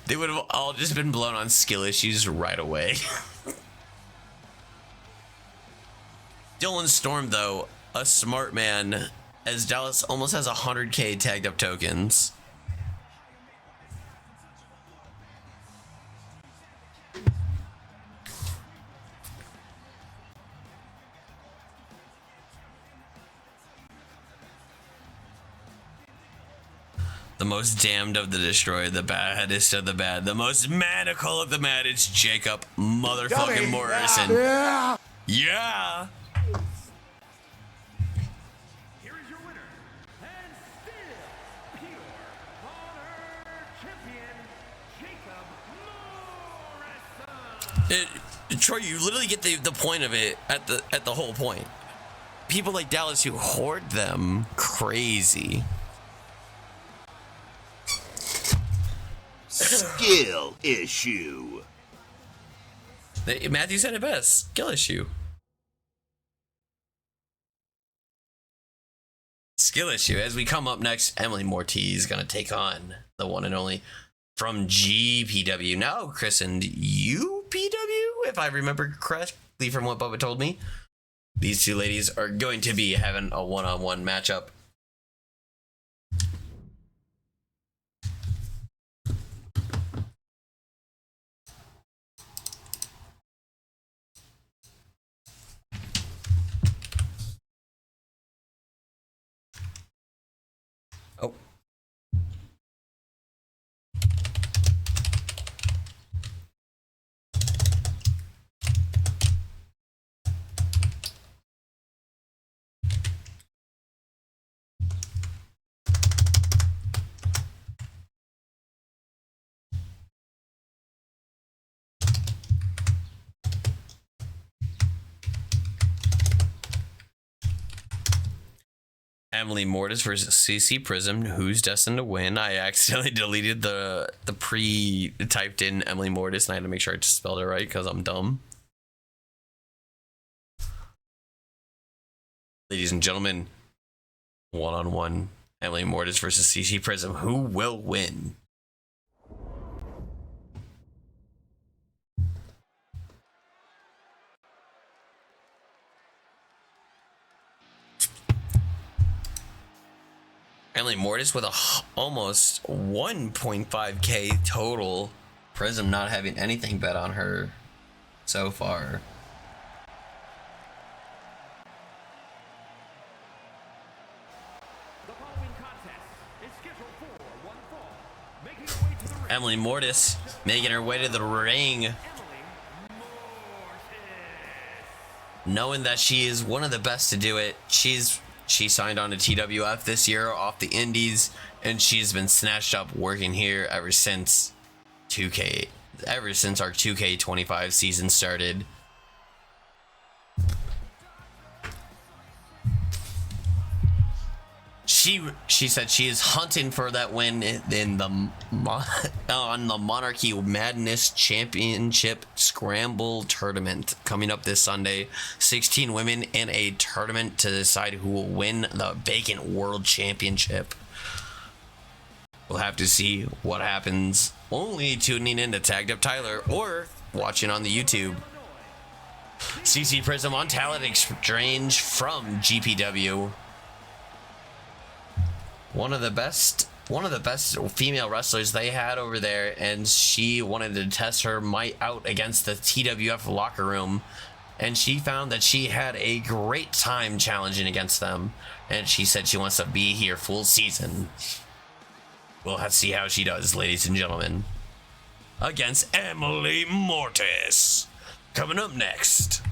Speaker 8: They would have all just been blown on skill issues right away. Dylan Storm, though, a smart man, as Dallas almost has 100k tagged up tokens. The most damned of the destroyed, the baddest of the bad, the most maniacal of the mad. It's Jacob motherfucking Morrison. Yeah. Yeah.
Speaker 5: Here is your winner, and still pure honor champion, Jacob Morrison.
Speaker 8: Troy, you literally get the point of it at the whole point. People like Dallas who hoard them, crazy.
Speaker 3: Skill issue.
Speaker 8: Matthew said it best. Skill issue. Skill issue. As we come up next, Emily Mortiz is going to take on the one and only from GPW, now christened UPW, if I remember correctly from what Bubba told me. These two ladies are going to be having a one-on-one matchup. Oh. Emily Mortis versus CC Prism, who's destined to win. I accidentally deleted the pre-typed in Emily Mortis, and I had to make sure I just spelled it right because I'm dumb. Ladies and gentlemen, one-on-one, Emily Mortis versus CC Prism. Who will win? Emily Mortis with almost 1.5k total. Prism not having anything bet on her so far.
Speaker 5: The following contest is scheduled for one fall. Making her way to the ring,
Speaker 8: Emily Mortis making her way to the ring,
Speaker 5: Emily Mortis.
Speaker 8: knowing that she is one of the best to do it. She signed on to TWF this year off the indies, and she's been snatched up working here ever since our 2K25 season started. She said she is hunting for that win in the on the Monarchy Madness Championship Scramble Tournament coming up this Sunday. 16 women in a tournament to decide who will win the vacant World Championship. We'll have to see what happens. Only tuning in to Tagged Up Tyler or watching on the YouTube. CC Prism on Talent Exchange from GPW. One of the best female wrestlers they had over there, and she wanted to test her might out against the TWF locker room, and she found that she had a great time challenging against them, and she said she wants to be here full season. We'll have to see how she does, ladies and gentlemen. Against Emily Mortis. Coming up next.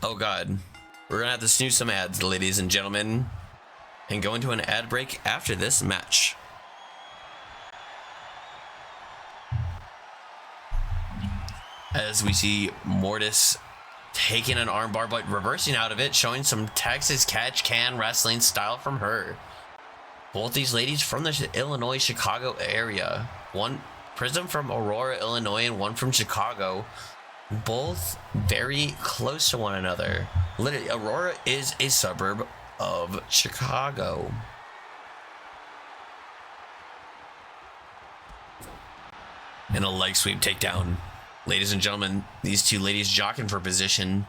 Speaker 8: Oh god, we're gonna have to snooze some ads, ladies and gentlemen, and go into an ad break after this match. As we see Mortis taking an armbar but reversing out of it, showing some Texas catch can wrestling style from her. Both these ladies from the Illinois, Chicago area. One Prism from Aurora, Illinois, and one from Chicago. Both very close to one another. Literally, Aurora is a suburb of Chicago. And a leg sweep takedown. Ladies and gentlemen, these two ladies jockeying for position,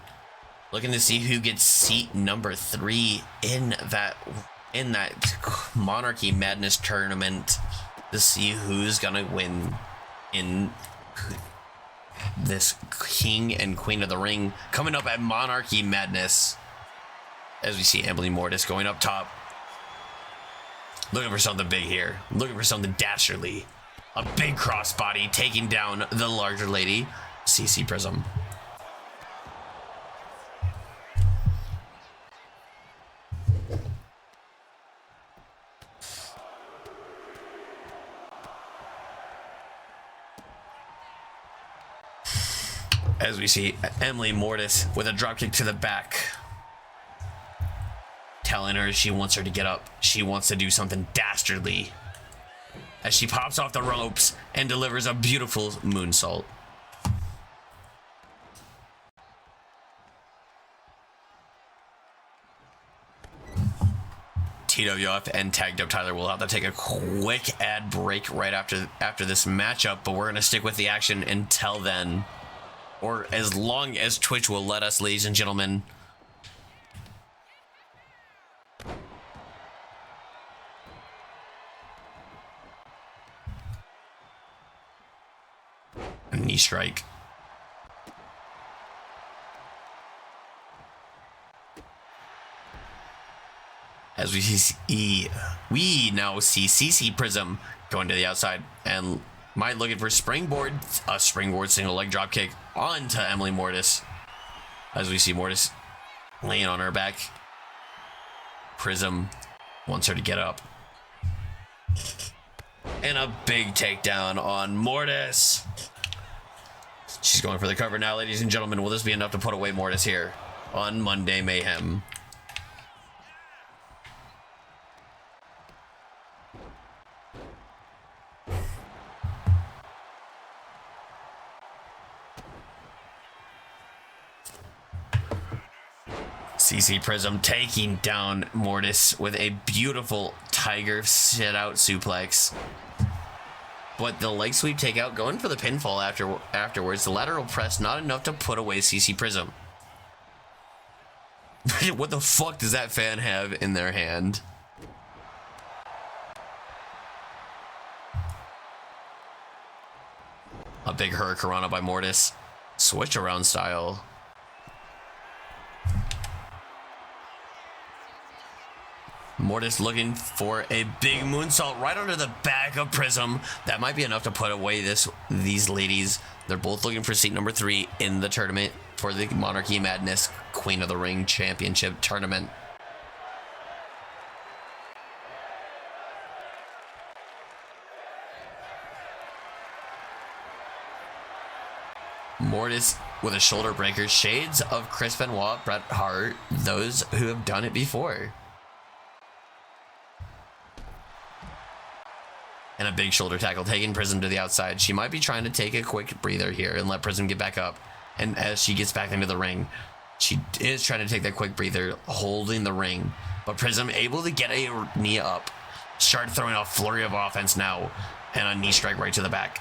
Speaker 8: looking to see who gets seat number 3 in that Monarchy Madness tournament, to see who's gonna win in this King and Queen of the Ring coming up at Monarchy Madness. As we see Emily Mortis going up top, looking for something big here, looking for something dastardly. A big crossbody taking down the larger lady, CC Prism. As we see Emily Mortis with a dropkick to the back, telling her she wants her to get up. She wants to do something dastardly. As she pops off the ropes and delivers a beautiful moonsault. TWF and Tagged Up Tyler will have to take a quick ad break right after this matchup, but we're going to stick with the action until then. Or as long as Twitch will let us, ladies and gentlemen. A knee strike. As we now see CC Prism going to the outside and might looking for a springboard single leg drop kick onto Emily Mortis. As we see Mortis laying on her back. Prism wants her to get up. And a big takedown on Mortis. She's going for the cover now, ladies and gentlemen. Will this be enough to put away Mortis here on MondaY MayheM? CC Prism taking down Mortis with a beautiful tiger sit-out suplex. But the leg sweep takeout, going for the pinfall afterwards. The lateral press not enough to put away CC Prism. What the fuck does that fan have in their hand? A big hurricanrana by Mortis. Switch around style. Mortis looking for a big moonsault right under the back of Prism. That might be enough to put away these ladies. They're both looking for seat number 3 in the tournament for the Monarchy Madness Queen of the Ring Championship Tournament. Mortis with a shoulder breaker. Shades of Chris Benoit, Bret Hart, those who have done it before. And a big shoulder tackle, taking Prism to the outside. She might be trying to take a quick breather here and let Prism get back up. And as she gets back into the ring, she is trying to take that quick breather, holding the ring. But Prism able to get a knee up. Start throwing a flurry of offense now. And a knee strike right to the back.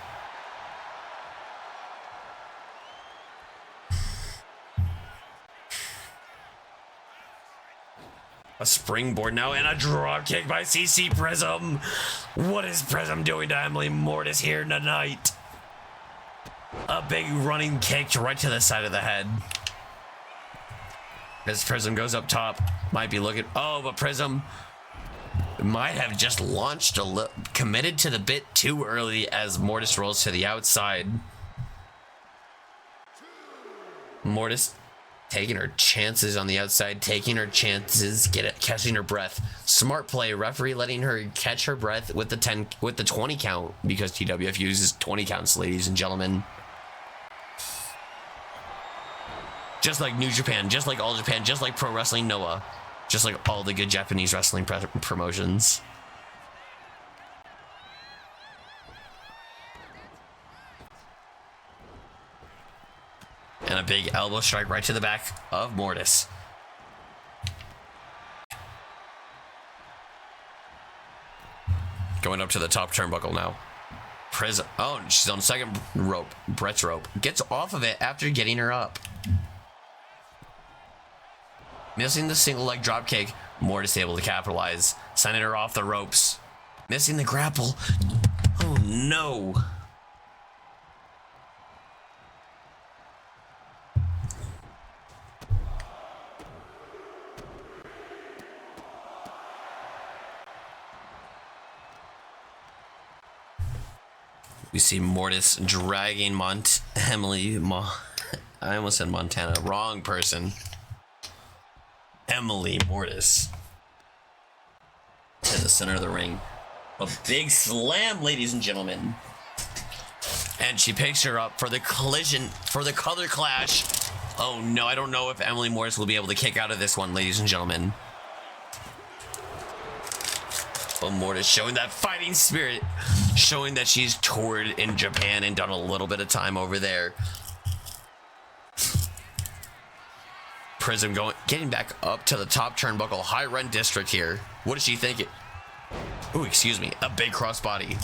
Speaker 8: A springboard now and a drop kick by CC Prism. What is Prism doing to Emily Mortis here tonight? A big running kick right to the side of the head. As Prism goes up top, might be looking. Oh, but Prism might have just launched committed to the bit too early as Mortis rolls to the outside. Mortis taking her chances on the outside, taking her chances, catching her breath. Smart play, referee letting her catch her breath with the 20 count because TWF uses 20 counts, ladies and gentlemen. Just like New Japan, just like All Japan, just like Pro Wrestling Noah, just like all the good Japanese wrestling promotions. And a big elbow strike right to the back of Mortis. Going up to the top turnbuckle now. Prism. Oh, she's on the second rope. Brett's rope. Gets off of it after getting her up. Missing the single leg drop kick. Mortis able to capitalize. Sending her off the ropes. Missing the grapple. Oh no. We see Mortis dragging Emily. I almost said Montana. Wrong person. Emily Mortis to the center of the ring. A big slam, ladies and gentlemen. And she picks her up for the collision, for the color clash. Oh no, I don't know if Emily Mortis will be able to kick out of this one, ladies and gentlemen. But Mortis showing that fighting spirit, showing that she's toured in Japan and done a little bit of time over there. Prism getting back up to the top turnbuckle, high run district here. What is she thinking? Ooh, excuse me, a big crossbody.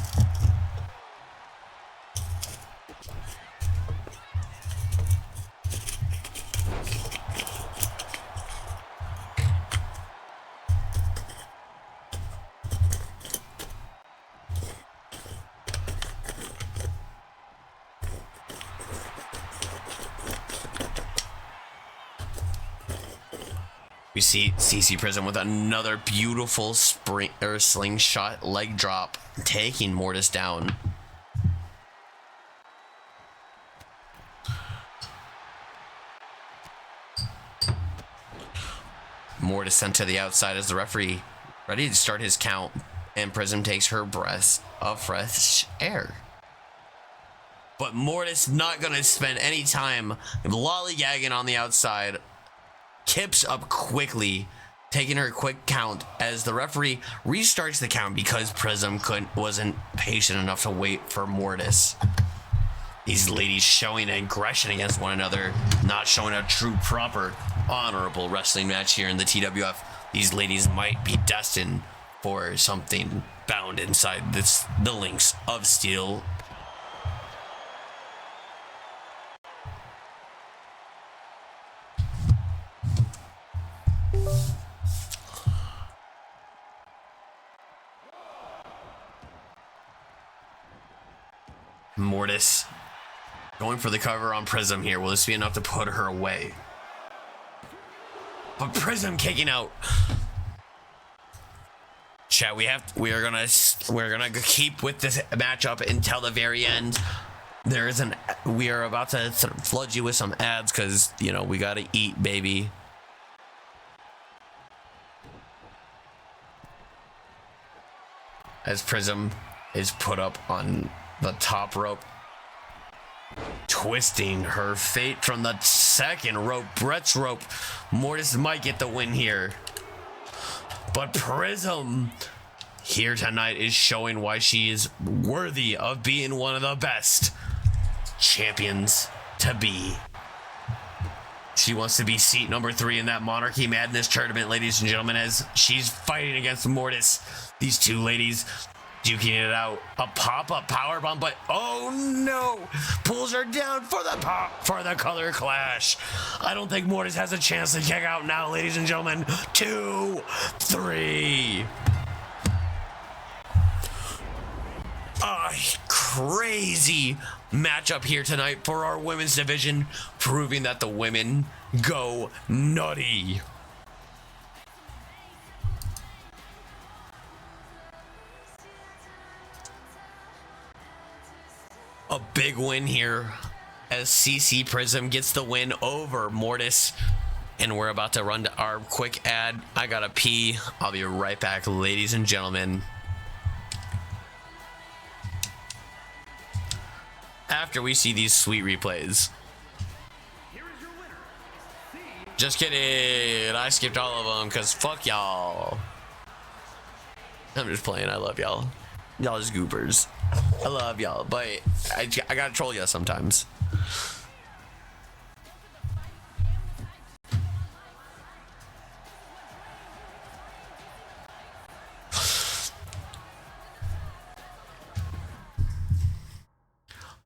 Speaker 8: We see CC Prism with another beautiful slingshot leg drop, taking Mortis down. Mortis sent to the outside as the referee ready to start his count, and Prism takes her breath of fresh air. But Mortis not gonna spend any time lollygagging on the outside. Kips up quickly, taking her quick count as the referee restarts the count because Prism wasn't patient enough to wait for Mortis. These ladies showing aggression against one another, not showing a true, proper, honorable wrestling match here in the TWF. These ladies might be destined for something bound inside the links of steel. Mortis going for the cover on Prism here. Will this be enough to put her away? But Prism kicking out. Chat, we're gonna keep with this matchup until the very end. We are about to flood you with some ads because, you know, we gotta eat, baby. As Prism is put up on the top rope. twisting her fate from the second rope, Brett's rope. Mortis might get the win here. But Prism here tonight is showing why she is worthy of being one of the best champions to be. She wants to be seat number 3 in that Monarchy Madness tournament, ladies and gentlemen, as she's fighting against Mortis. These two ladies duking it out. A pop-up powerbomb, but oh no! Pulls her down for the color clash. I don't think Mortis has a chance to kick out now, ladies and gentlemen. 2, 3. A crazy matchup here tonight for our women's division, proving that the women go nutty. A big win here as CC Prism gets the win over Mortis. And we're about to run to our quick ad. I gotta pee. I'll be right back, ladies and gentlemen. After we see these sweet replays. Just kidding. I skipped all of them because fuck y'all. I'm just playing. I love y'all. Y'all is goopers. I love y'all, but I gotta troll y'all sometimes.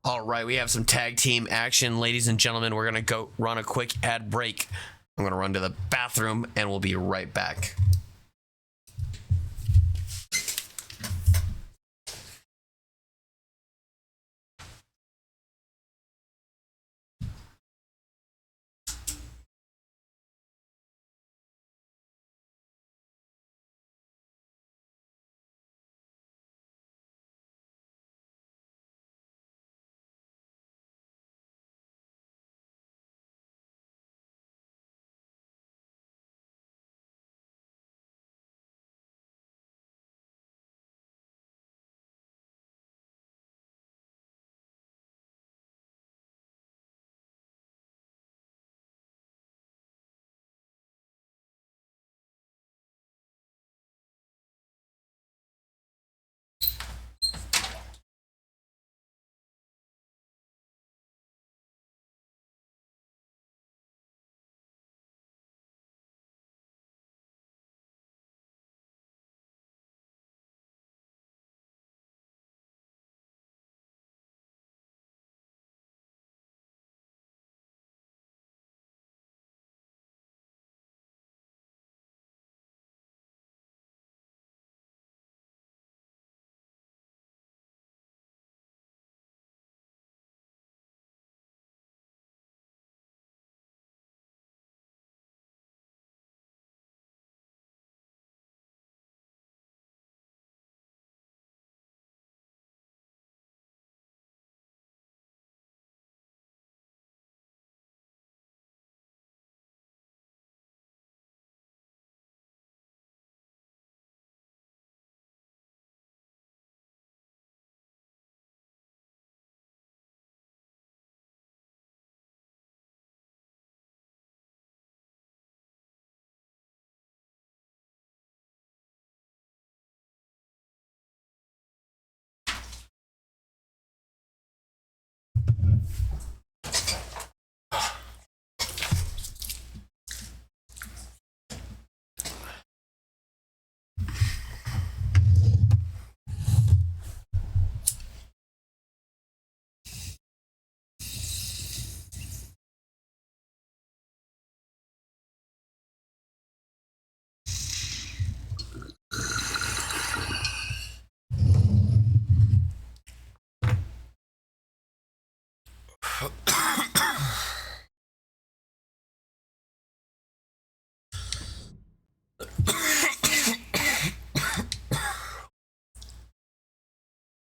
Speaker 8: All right, we have some tag team action, ladies and gentlemen. We're gonna go run a quick ad break. I'm gonna run to the bathroom and we'll be right back.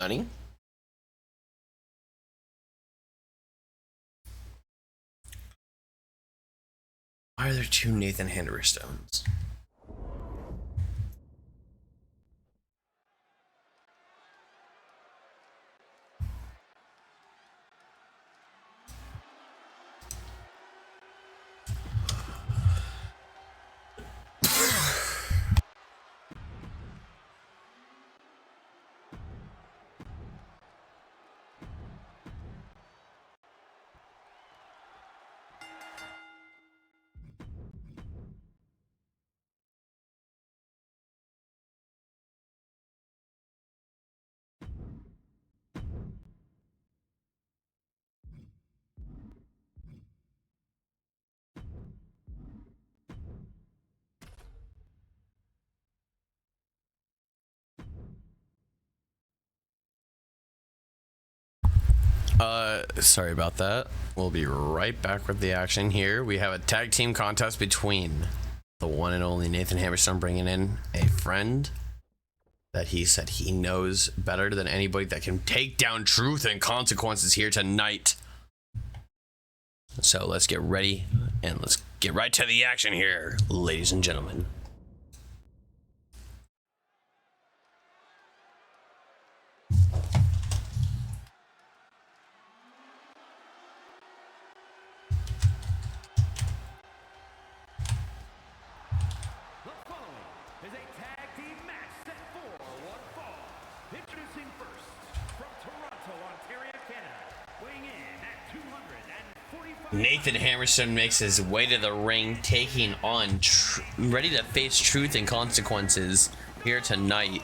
Speaker 8: Honey? Why are there 2 Nathan Henry stones? Sorry about that. We'll be right back with the action here. We have a tag team contest between the one and only Nathan Hammerstone bringing in a friend that he said he knows better than anybody that can take down Truth and Consequences here tonight. So let's get ready and let's get right to the action here, ladies and gentlemen. Nathan Hammerstone makes his way to the ring, taking on, ready to face Truth and Consequences here tonight.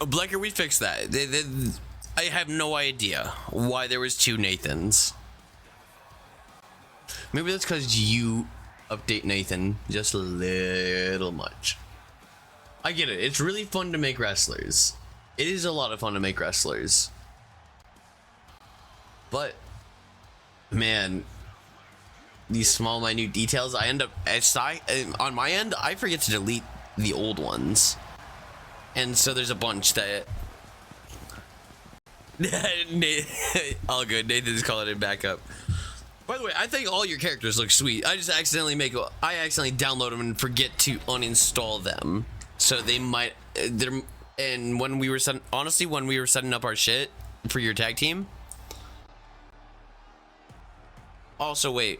Speaker 8: Blecker, we fixed that. I have no idea why there was two Nathans. Maybe that's because you update Nathan just a little much. I get it. It's really fun to make wrestlers. It is a lot of fun to make wrestlers. But, man, these small, minute details, I end up, on my end, I forget to delete the old ones. And so there's a bunch that... all good. Nathan's calling it back up. By the way, I think all your characters look sweet. I just accidentally download them and forget to uninstall them. So they might and when we were setting up our shit for your tag team. Also, wait.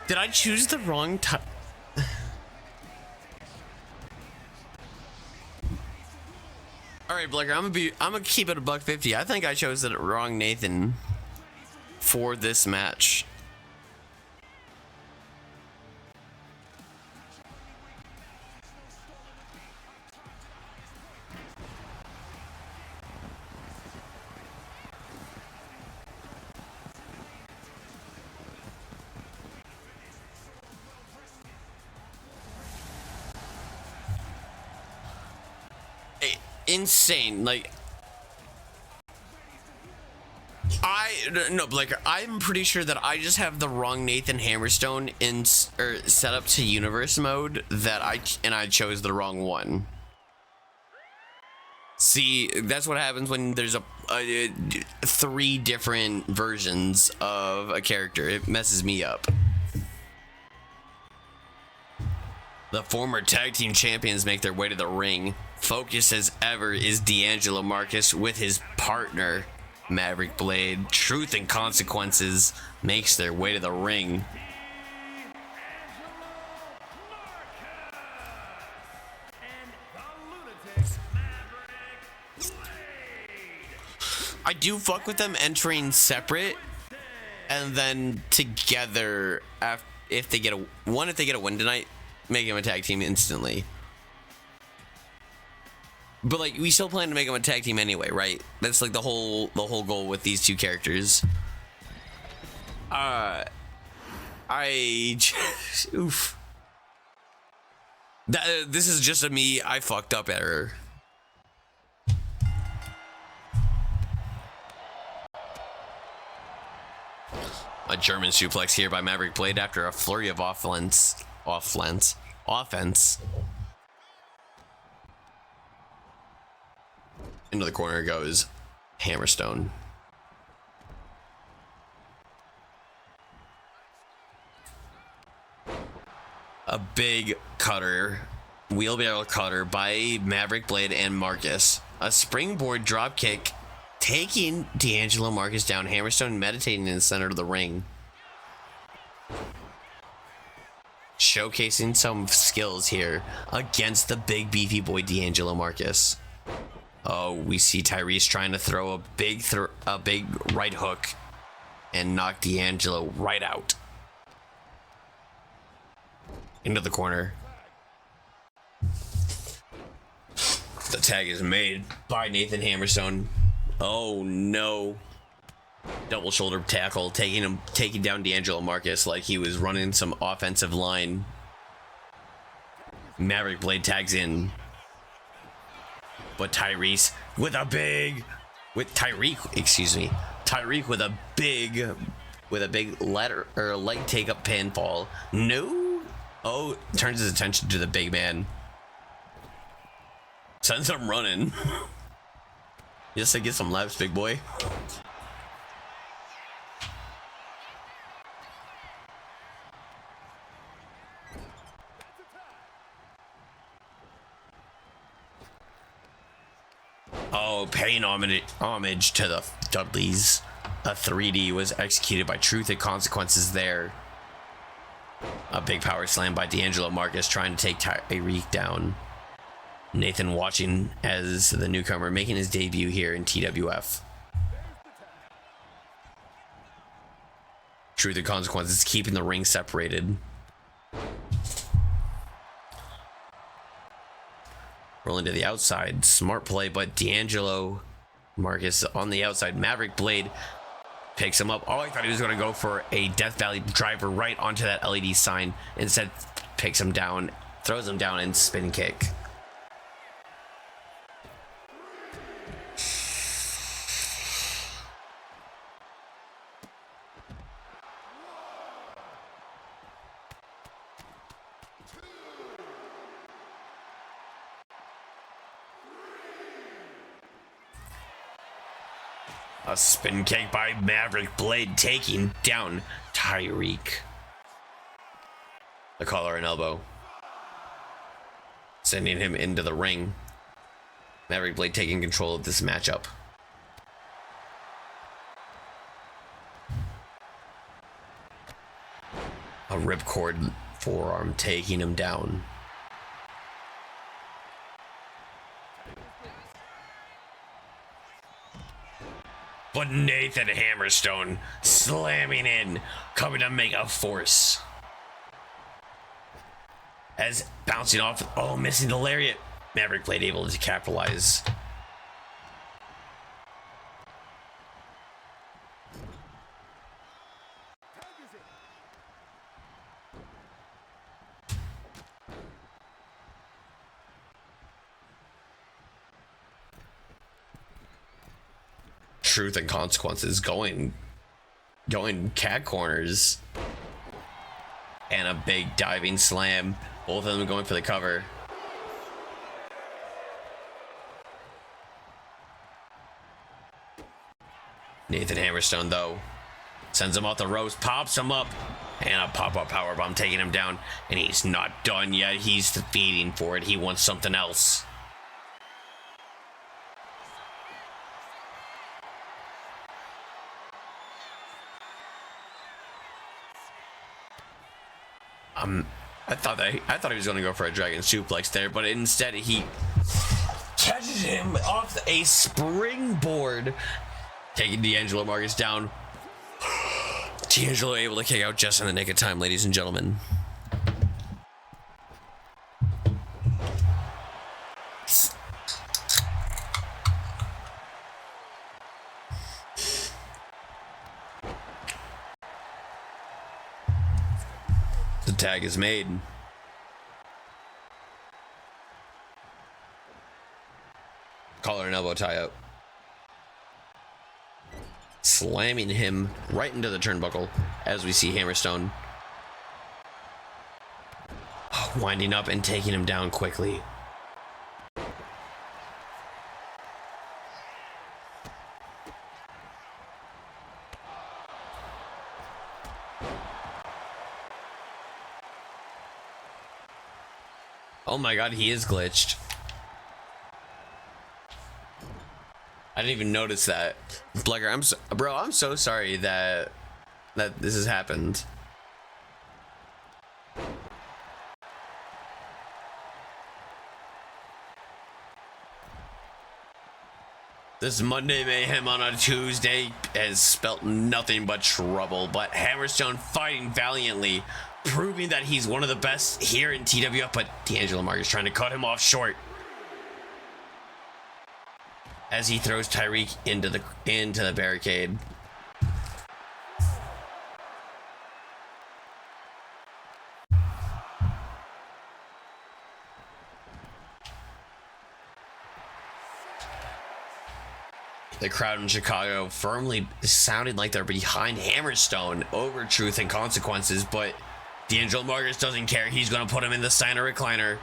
Speaker 8: Did I choose the wrong time? All right, Blecker, I'm gonna keep it $150. I think I chose the wrong Nathan for this match. Insane. Like, no, Blecker, I'm pretty sure that I just have the wrong Nathan Hammerstone set up to universe mode and I chose the wrong one. See, that's what happens when there's three different versions of a character. It messes me up. The former tag team champions make their way to the ring. Focus as ever is D'Angelo Marcus with his partner, Maverick Blade. Truth and Consequences makes their way to the ring. I do fuck with them entering separate and then together if they get a win tonight, make them a tag team instantly. But like, we still plan to make them a tag team anyway, right? That's like the whole goal with these two characters. Oof. This is just a me. I fucked up error. A German suplex here by Maverick Blade after a flurry of offense. Into the corner goes Hammerstone. A big cutter, wheelbarrow cutter by Maverick Blade and Marcus. A springboard drop kick taking D'Angelo Marcus down. Hammerstone meditating in the center of the ring. Showcasing some skills here against the big beefy boy D'Angelo Marcus. Oh, we see Tyrese trying to throw a big right hook and knock D'Angelo right out into the corner. The tag is made by Nathan Hammerstone. Oh no. Double shoulder tackle, taking down D'Angelo Marcus like he was running some offensive line. Maverick Blade tags in. But Tyreek with a big leg take up pinfall. No. Oh, turns his attention to the big man. Sends him running. Just to get some laps, big boy. Oh, paying homage to the Dudleys. A 3D was executed by Truth and Consequences there. A big power slam by D'Angelo Marcus trying to take Tyreek down. Nathan watching as the newcomer making his debut here in TWF. Truth and Consequences keeping the ring separated. Rolling to the outside. Smart play, but D'Angelo Marcus on the outside. Maverick Blade picks him up. Oh, I thought he was going to go for a Death Valley driver right onto that LED sign. Instead, picks him down, throws him down, and spin kick. A spin kick by Maverick Blade taking down Tyreek. The collar and elbow. Sending him into the ring. Maverick Blade taking control of this matchup. A ripcord forearm taking him down. But Nathan Hammerstone slamming in, coming to make a force. As bouncing off, oh, missing the lariat. Maverick Blade able to capitalize. Truth and Consequences going cat corners, and a big diving slam, both of them going for the cover. Nathan Hammerstone though sends him off the ropes, pops him up, and a pop-up powerbomb taking him down, and he's not done yet. He's feeding for it. He wants something else. I thought he was going to go for a dragon suplex there, but instead he catches him off a springboard, taking D'Angelo Marcus down. D'Angelo able to kick out just in the nick of time, ladies and gentlemen. The tag is made. Collar and elbow tie up. Slamming him right into the turnbuckle as we see Hammerstone winding up and taking him down quickly. Oh my god, he is glitched. I didn't even notice that. Blugger, I'm so sorry that this has happened. This Monday Mayhem on a Tuesday has spelt nothing but trouble, but Hammerstone fighting valiantly, proving that he's one of the best here in TWF, but D'Angelo Mark is trying to cut him off short as he throws Tyreek into the barricade. The crowd in Chicago firmly sounded like they're behind Hammerstone over Truth and Consequences, but D'Angelo Marcus doesn't care. He's going to put him in the center recliner.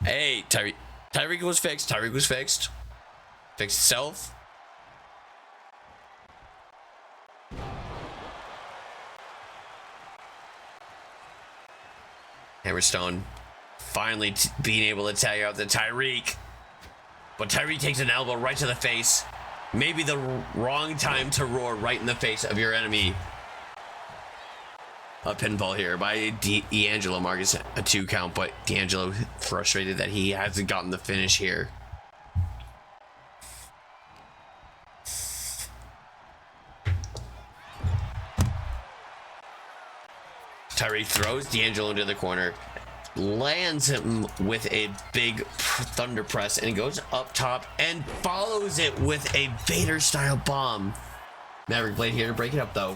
Speaker 8: Hey, Tyreek was fixed. Tyreek was fixed. Fixed itself. Hammerstone finally being able to tag out the Tyreek, but Tyreek takes an elbow right to the face. Maybe the wrong time to roar right in the face of your enemy. A pinfall here by D'Angelo Marcus, a 2 count, but D'Angelo frustrated that he hasn't gotten the finish here. Tyreek throws D'Angelo into the corner, lands him with a big thunder press, and goes up top and follows it with a Vader style bomb. Maverick Blade here to break it up though.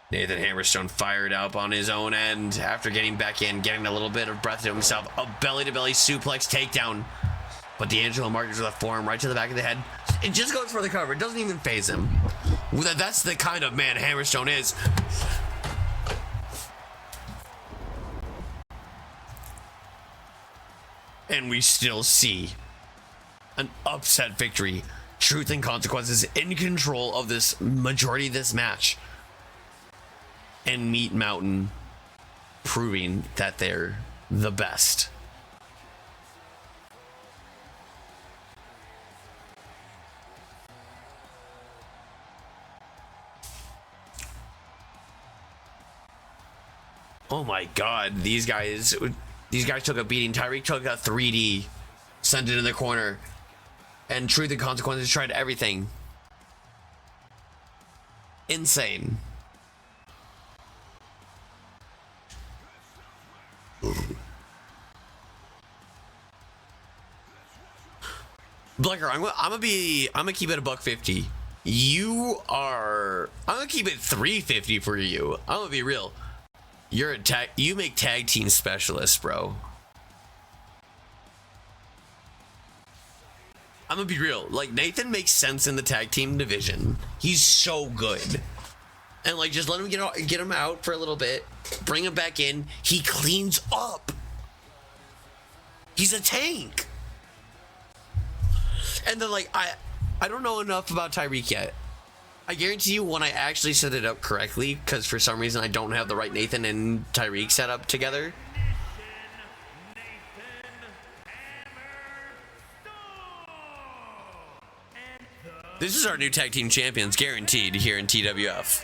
Speaker 8: Nathan Hammerstone fired up on his own end after getting back in, getting a little bit of breath to himself. A belly-to-belly suplex takedown. But D'Angelo Marcus with a forearm right to the back of the head. It just goes for the cover. It doesn't even phase him. That's the kind of man Hammerstone is. And we still see an upset victory. Truth and Consequences in control of this majority of this match. And Meat Mountain proving that they're the best. Oh my god, these guys took a beating. Tyreek took a 3D, sent it in the corner, and Truth and Consequences tried everything. Insane. Blicker, I'm gonna keep it $150. I'm gonna keep it $350 for you. I'm gonna be real. You make tag team specialists, bro. I'm gonna be real. Like, Nathan makes sense in the tag team division. He's so good. And like, just let him get him out for a little bit. Bring him back in. He cleans up. He's a tank. And then like, I don't know enough about Tyreek yet. I guarantee you when I actually set it up correctly, because for some reason I don't have the right Nathan and Tyreek set up together. This is our new tag team champions, guaranteed, here in TWF.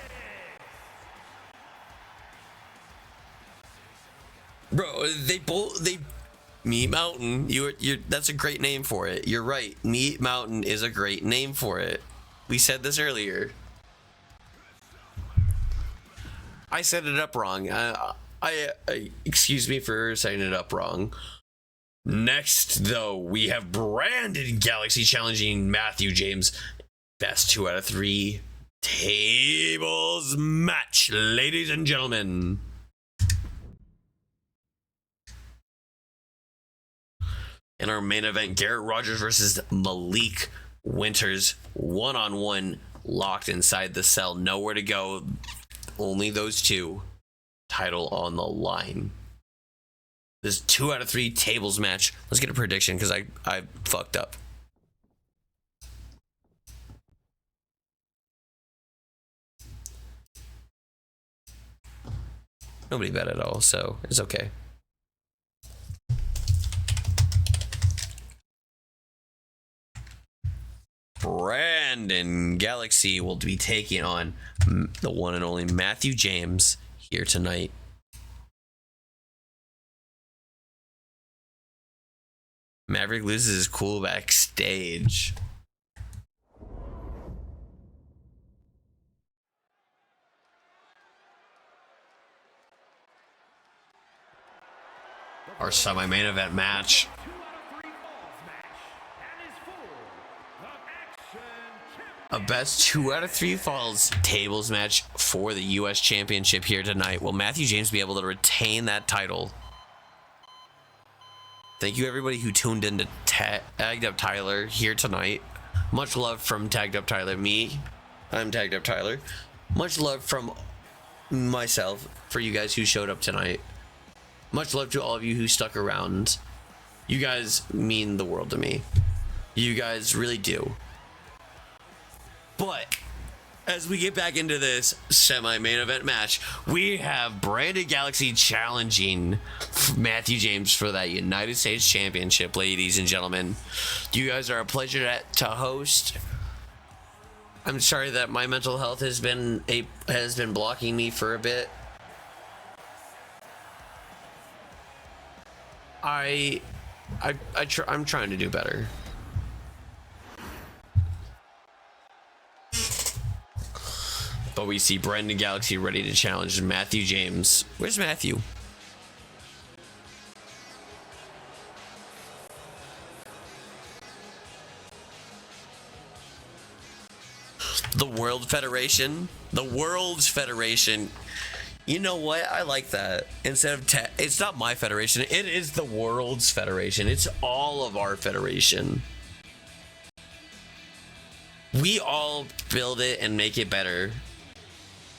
Speaker 8: Bro, Meat Mountain, that's a great name for it. You're right. Meat Mountain is a great name for it. We said this earlier. I set it up wrong. Excuse me for setting it up wrong. Next, though, we have Brandon Galaxy challenging Matthew James. Best 2 out of 3 tables match, ladies and gentlemen. In our main event, Garrett Rogers versus Malik Winters, 1-on-1, locked inside the cell, nowhere to go, only those two, title on the line. This 2 out of 3 tables match. Let's get a prediction, because I fucked up. Nobody bet at all, so it's okay. Brandon Galaxy will be taking on the one and only Matthew James here tonight. Maverick loses his cool backstage. Our semi-main event match. A best 2 out of 3 falls tables match for the U.S. Championship here tonight. Will Matthew James be able to retain that title? Thank you everybody who tuned in to Tagged Up Tyler here tonight. Much love from Tagged Up Tyler. I'm Tagged Up Tyler. Much love from myself for you guys who showed up tonight. Much love to all of you who stuck around. You guys mean the world to me. You guys really do. But as we get back into this semi-main event match, we have Brandon Galaxy challenging Matthew James for that United States Championship, ladies and gentlemen. You guys are a pleasure to host. I'm sorry that my mental health has been blocking me for a bit. I'm trying to do better. But we see Brandon Galaxy ready to challenge Matthew James. Where's Matthew? The World Federation. The World's Federation. You know what? I like that. Instead of it's not my federation. It is the World's Federation. It's all of our federation. We all build it and make it better.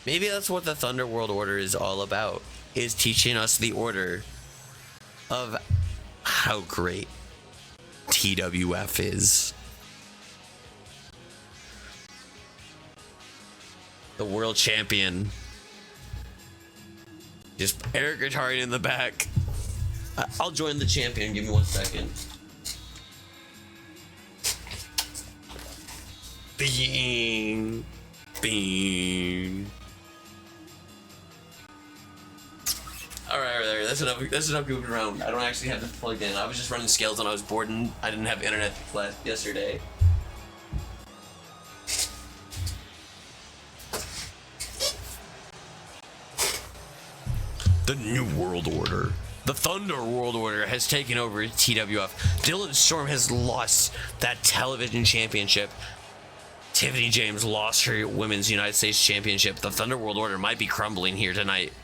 Speaker 8: Maybe that's what the Thunder World Order is all about, is teaching us the order of how great TWF is. The world champion. Just air guitaring in the back. I'll join the champion. Give me 1 second. Bing. Bing. Alright, that's enough goofing around. I don't actually have this plugged in. I was just running scales when I was bored and I didn't have internet yesterday. The New World Order. The Thunder World Order has taken over TWF. Dylan Storm has lost that television championship. Tiffany James lost her Women's United States Championship. The Thunder World Order might be crumbling here tonight.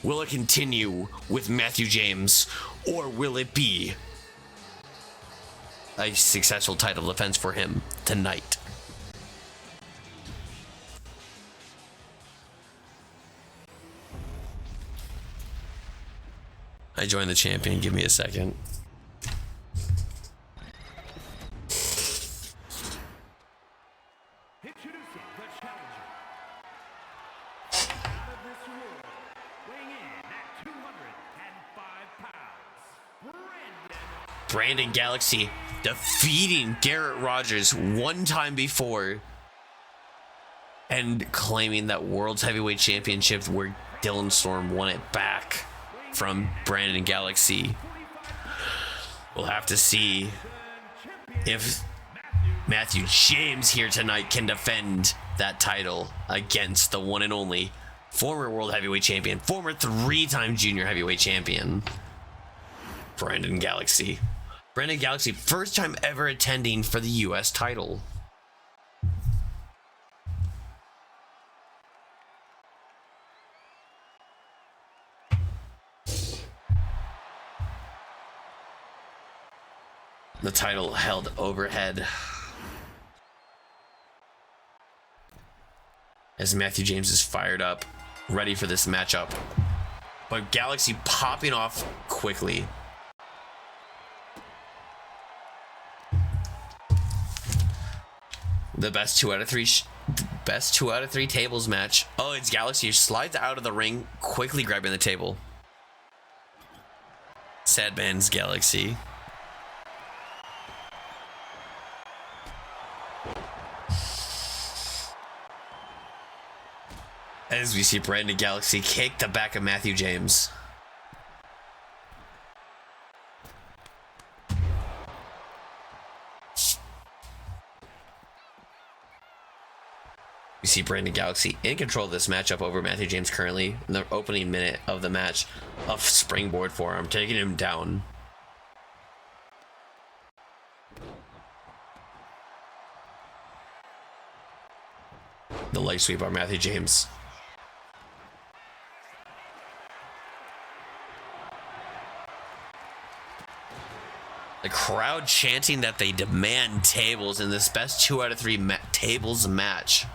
Speaker 8: Will it continue with Matthew James, or will it be a successful title defense for him tonight? I joined the champion. Give me a second. Brandon Galaxy defeating Garrett Rogers one time before and claiming that World's Heavyweight Championship where Dylan Storm won it back from Brandon Galaxy. We'll have to see if Matthew James here tonight can defend that title against the one and only former World Heavyweight Champion, former 3-time Junior Heavyweight Champion, Brandon Galaxy. Brandon Galaxy, first time ever attending for the US title. The title held overhead as Matthew James is fired up, ready for this matchup. But Galaxy popping off quickly. The best 2 out of 3 tables match. Oh, it's Galaxy who slides out of the ring, quickly grabbing the table. Sad man's Galaxy. As we see Brandon Galaxy kick the back of Matthew James. We see Brandon Galaxy in control of this matchup over Matthew James currently in the opening minute of the match. A springboard forearm, taking him down. The leg sweep by Matthew James. The crowd chanting that they demand tables in this best 2 out of 3 tables match.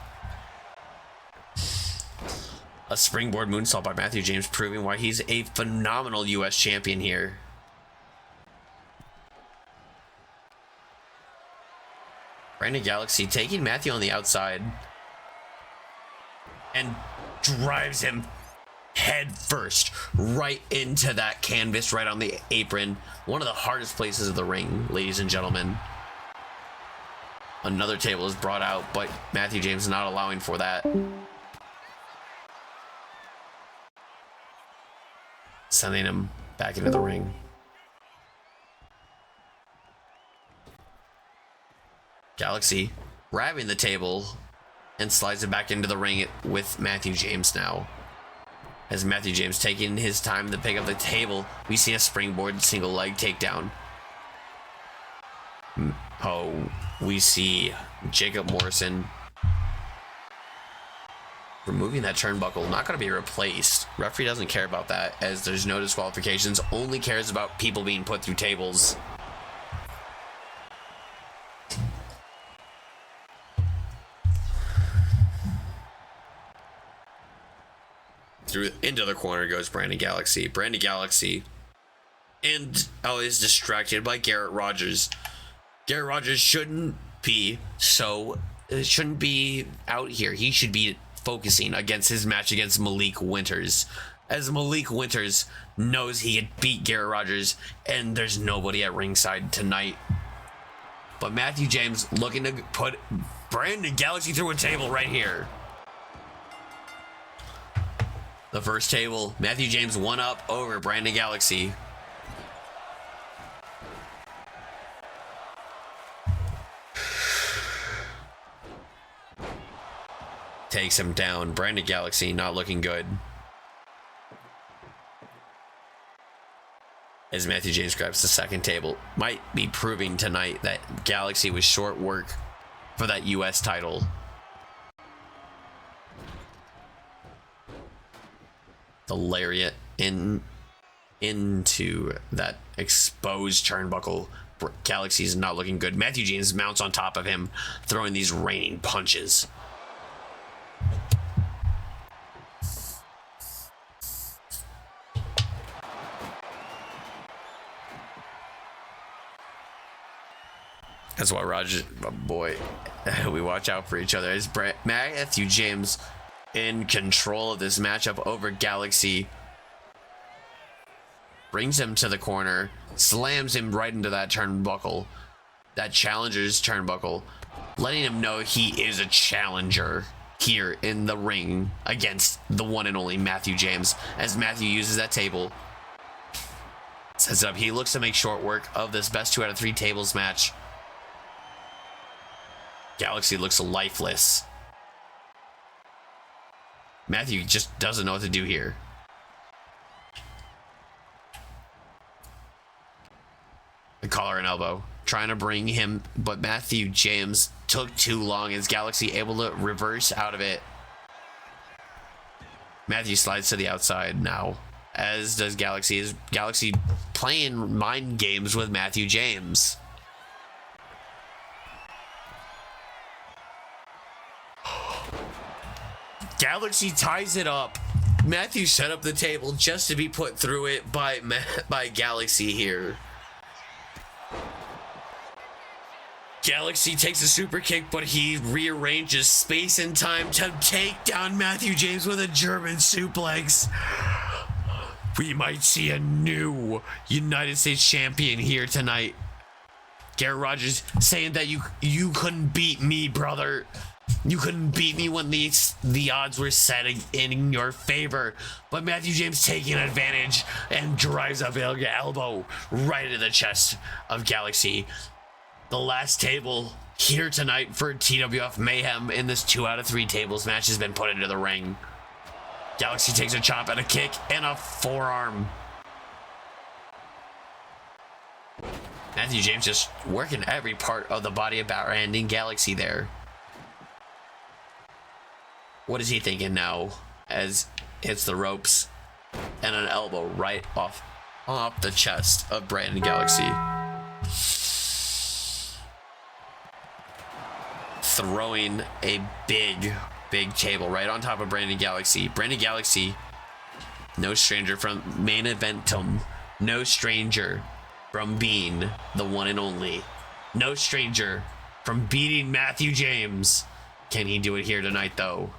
Speaker 8: A springboard moonsault by Matthew James, proving why he's a phenomenal US champion here. Brandon Galaxy taking Matthew on the outside and drives him head first right into that canvas, right on the apron. One of the hardest places of the ring, ladies and gentlemen. Another table is brought out, but Matthew James is not allowing for that. Sending him back into the ring. Galaxy grabbing the table and slides it back into the ring with Matthew James now. As Matthew James taking his time to pick up the table, we see a springboard single leg takedown. Oh, we see Jacob Morrison removing that turnbuckle. Not going to be replaced. Referee doesn't care about that, as there's no disqualifications. Only cares about people being put through tables. Through into the corner goes Brandon Galaxy. Brandon Galaxy and is distracted by Garrett Rogers. Garrett Rogers shouldn't be out here. He should be focusing against his match against Malik Winters, as Malik Winters knows he could beat Garrett Rogers, and there's nobody at ringside tonight. But Matthew James looking to put Brandon Galaxy through a table right here. The first table, Matthew James 1-up over Brandon Galaxy. Takes him down. Brandon Galaxy not looking good. As Matthew James grabs the second table. Might be proving tonight that Galaxy was short work for that US title. The lariat into that exposed turnbuckle. Galaxy's not looking good. Matthew James mounts on top of him, throwing these raining punches. That's why Roger, oh boy, we watch out for each other. As Matthew James in control of this matchup over Galaxy, brings him to the corner, slams him right into that turnbuckle, that challenger's turnbuckle, letting him know he is a challenger here in the ring against the one and only Matthew James. As Matthew uses that table, sets up, he looks to make short work of this best 2 out of 3 tables match. Galaxy looks lifeless. Matthew just doesn't know what to do here. The collar and elbow, trying to bring him, but Matthew James took too long. Is Galaxy able to reverse out of it? Matthew slides to the outside now, as does Galaxy. Is Galaxy playing mind games with Matthew James? Galaxy ties it up. Matthew set up the table just to be put through it by Galaxy here. Galaxy takes a super kick, but he rearranges space and time to take down Matthew James with a German suplex. We might see a new United States champion here tonight. Garrett Rogers saying that you couldn't beat me, brother. You couldn't beat me when the odds were set in your favor. But Matthew James taking advantage and drives up elbow right into the chest of Galaxy. The last table here tonight for TWF MayheM in this 2 out of 3 tables match has been put into the ring. Galaxy takes a chop and a kick and a forearm. Matthew James just working every part of the body of Brandon Galaxy there. What is he thinking now as hits the ropes and an elbow right off the chest of Brandon Galaxy. Throwing a big table right on top of Brandon Galaxy. Brandon Galaxy, no stranger from main eventum, no stranger from being the one and only, no stranger from beating Matthew James. Can he do it here tonight though?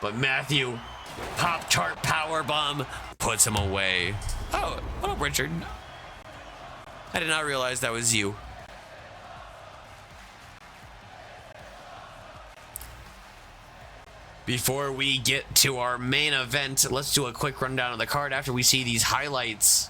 Speaker 8: But Matthew, Pop-Tart powerbomb, puts him away. Oh, what up, Richard? I did not realize that was you. Before we get to our main event, let's do a quick rundown of the card after we see these highlights.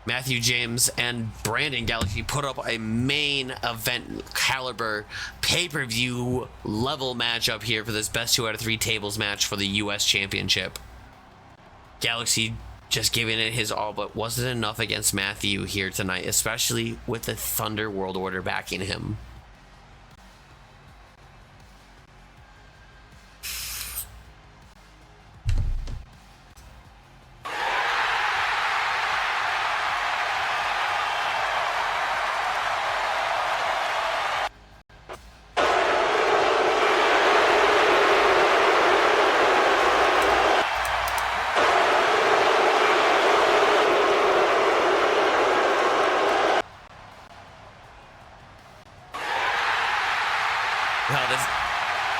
Speaker 8: Matthew James and Brandon Galaxy put up a main event caliber pay-per-view level matchup here for this best 2 out of 3 tables match for the US Championship. Galaxy just giving it his all, but wasn't enough against Matthew here tonight, especially with the Thunder World Order backing him.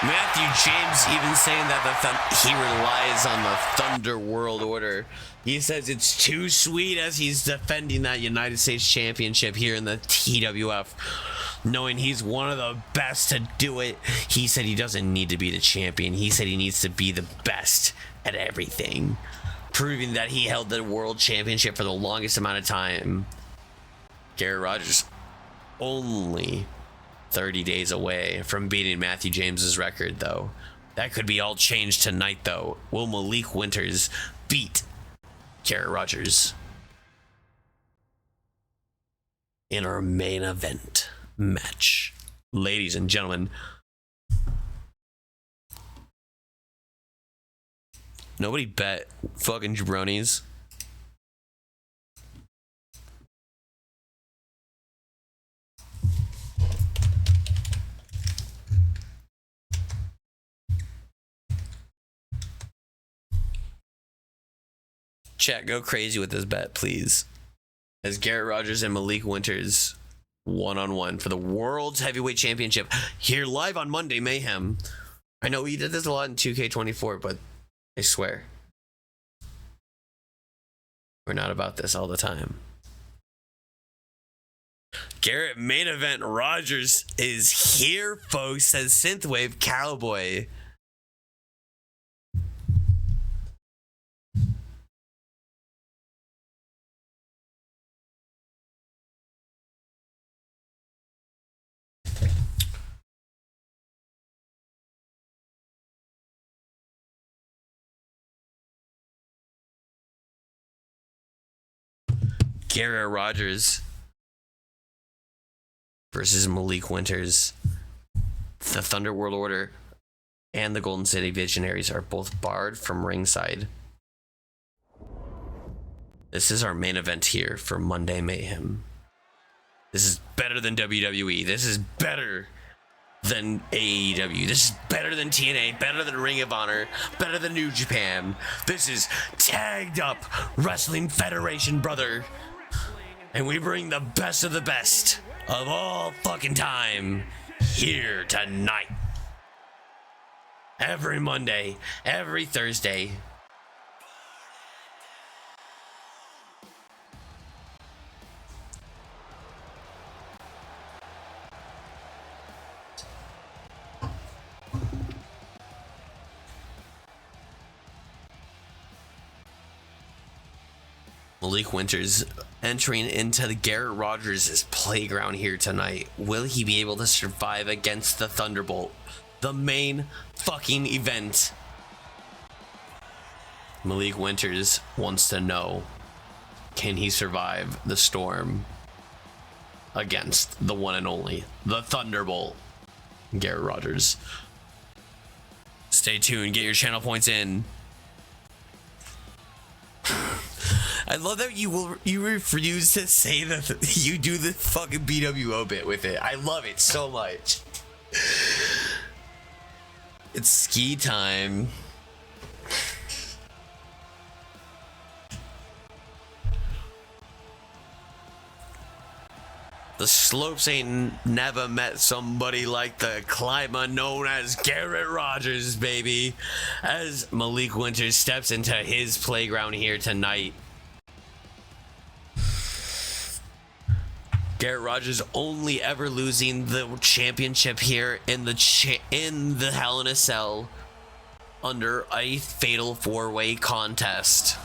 Speaker 8: Matthew James even saying that he relies on the Thunder World Order. He says it's too sweet as he's defending that United States Championship here in the TWF, knowing he's one of the best to do it. He said he doesn't need to be the champion. He said he needs to be the best at everything, proving that he held the World Championship for the longest amount of time. Garrett Rogers only 30 days away from beating Matthew James's record, though. That could be all changed tonight, though. Will Malik Winters beat Garrett Rogers in our main event match? Ladies and gentlemen, nobody bet fucking jabronis. Chat, go crazy with this bet, please. As Garrett Rogers and Malik Winters one-on-one for the World's Heavyweight Championship here live on Monday MayheM. I know we did this a lot in 2K24, but I swear we're not about this all the time. Garrett main event Rogers is here, folks, says Synthwave Cowboy. Garrett Rogers versus Malik Winters. The Thunder World Order and the Golden City Visionaries are both barred from ringside. This is our main event here for Monday MayheM. This is better than WWE. This is better than AEW. This is better than TNA, better than Ring of Honor, better than New Japan. This is tagged up Wrestling Federation, brother. And we bring the best of the best of all fucking time here tonight. Every Monday, every Thursday. Malik Winters entering into the Garrett Rogers' playground here tonight. Will he be able to survive against the Thunderbolt? The main fucking event. Malik Winters wants to know, can he survive the storm against the one and only, the Thunderbolt, Garrett Rogers? Stay tuned, get your channel points in. I love that you refuse to say that you do the fucking BWO bit with it. I love it so much. It's ski time. The slopes ain't never met somebody like the climber known as Garrett Rogers, baby. As Malik Winters steps into his playground here tonight. Garrett Rogers only ever losing the championship here in the Hell in a Cell under a fatal 4-way contest.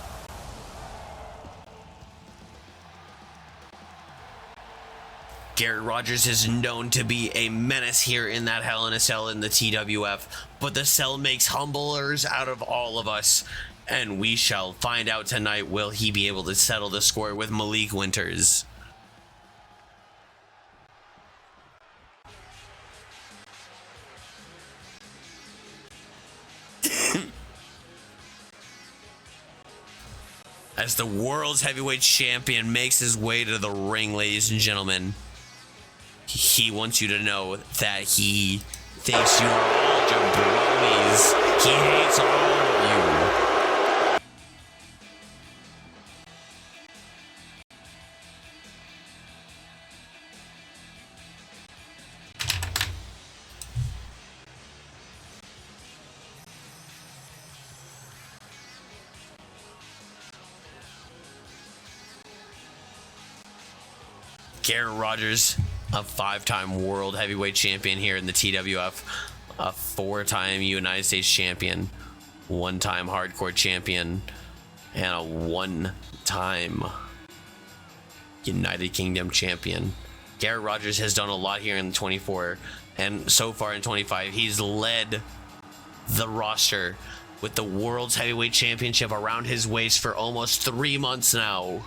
Speaker 8: Garrett Rogers is known to be a menace here in that Hell in a Cell in the TWF, but the cell makes humblers out of all of us, and we shall find out tonight. Will he be able to settle the score with Malik Winters? As the world's heavyweight champion makes his way to the ring, ladies and gentlemen, he wants you to know that he thinks you are all jabronis. He hates all of you. Garrett Rogers, a 5-time world heavyweight champion here in the TWF, a 4-time United States champion, 1-time hardcore champion, and a 1-time United Kingdom champion. Garrett Rogers has done a lot here in 24, and so far in 25, he's led the roster with the world's heavyweight championship around his waist for almost 3 months now.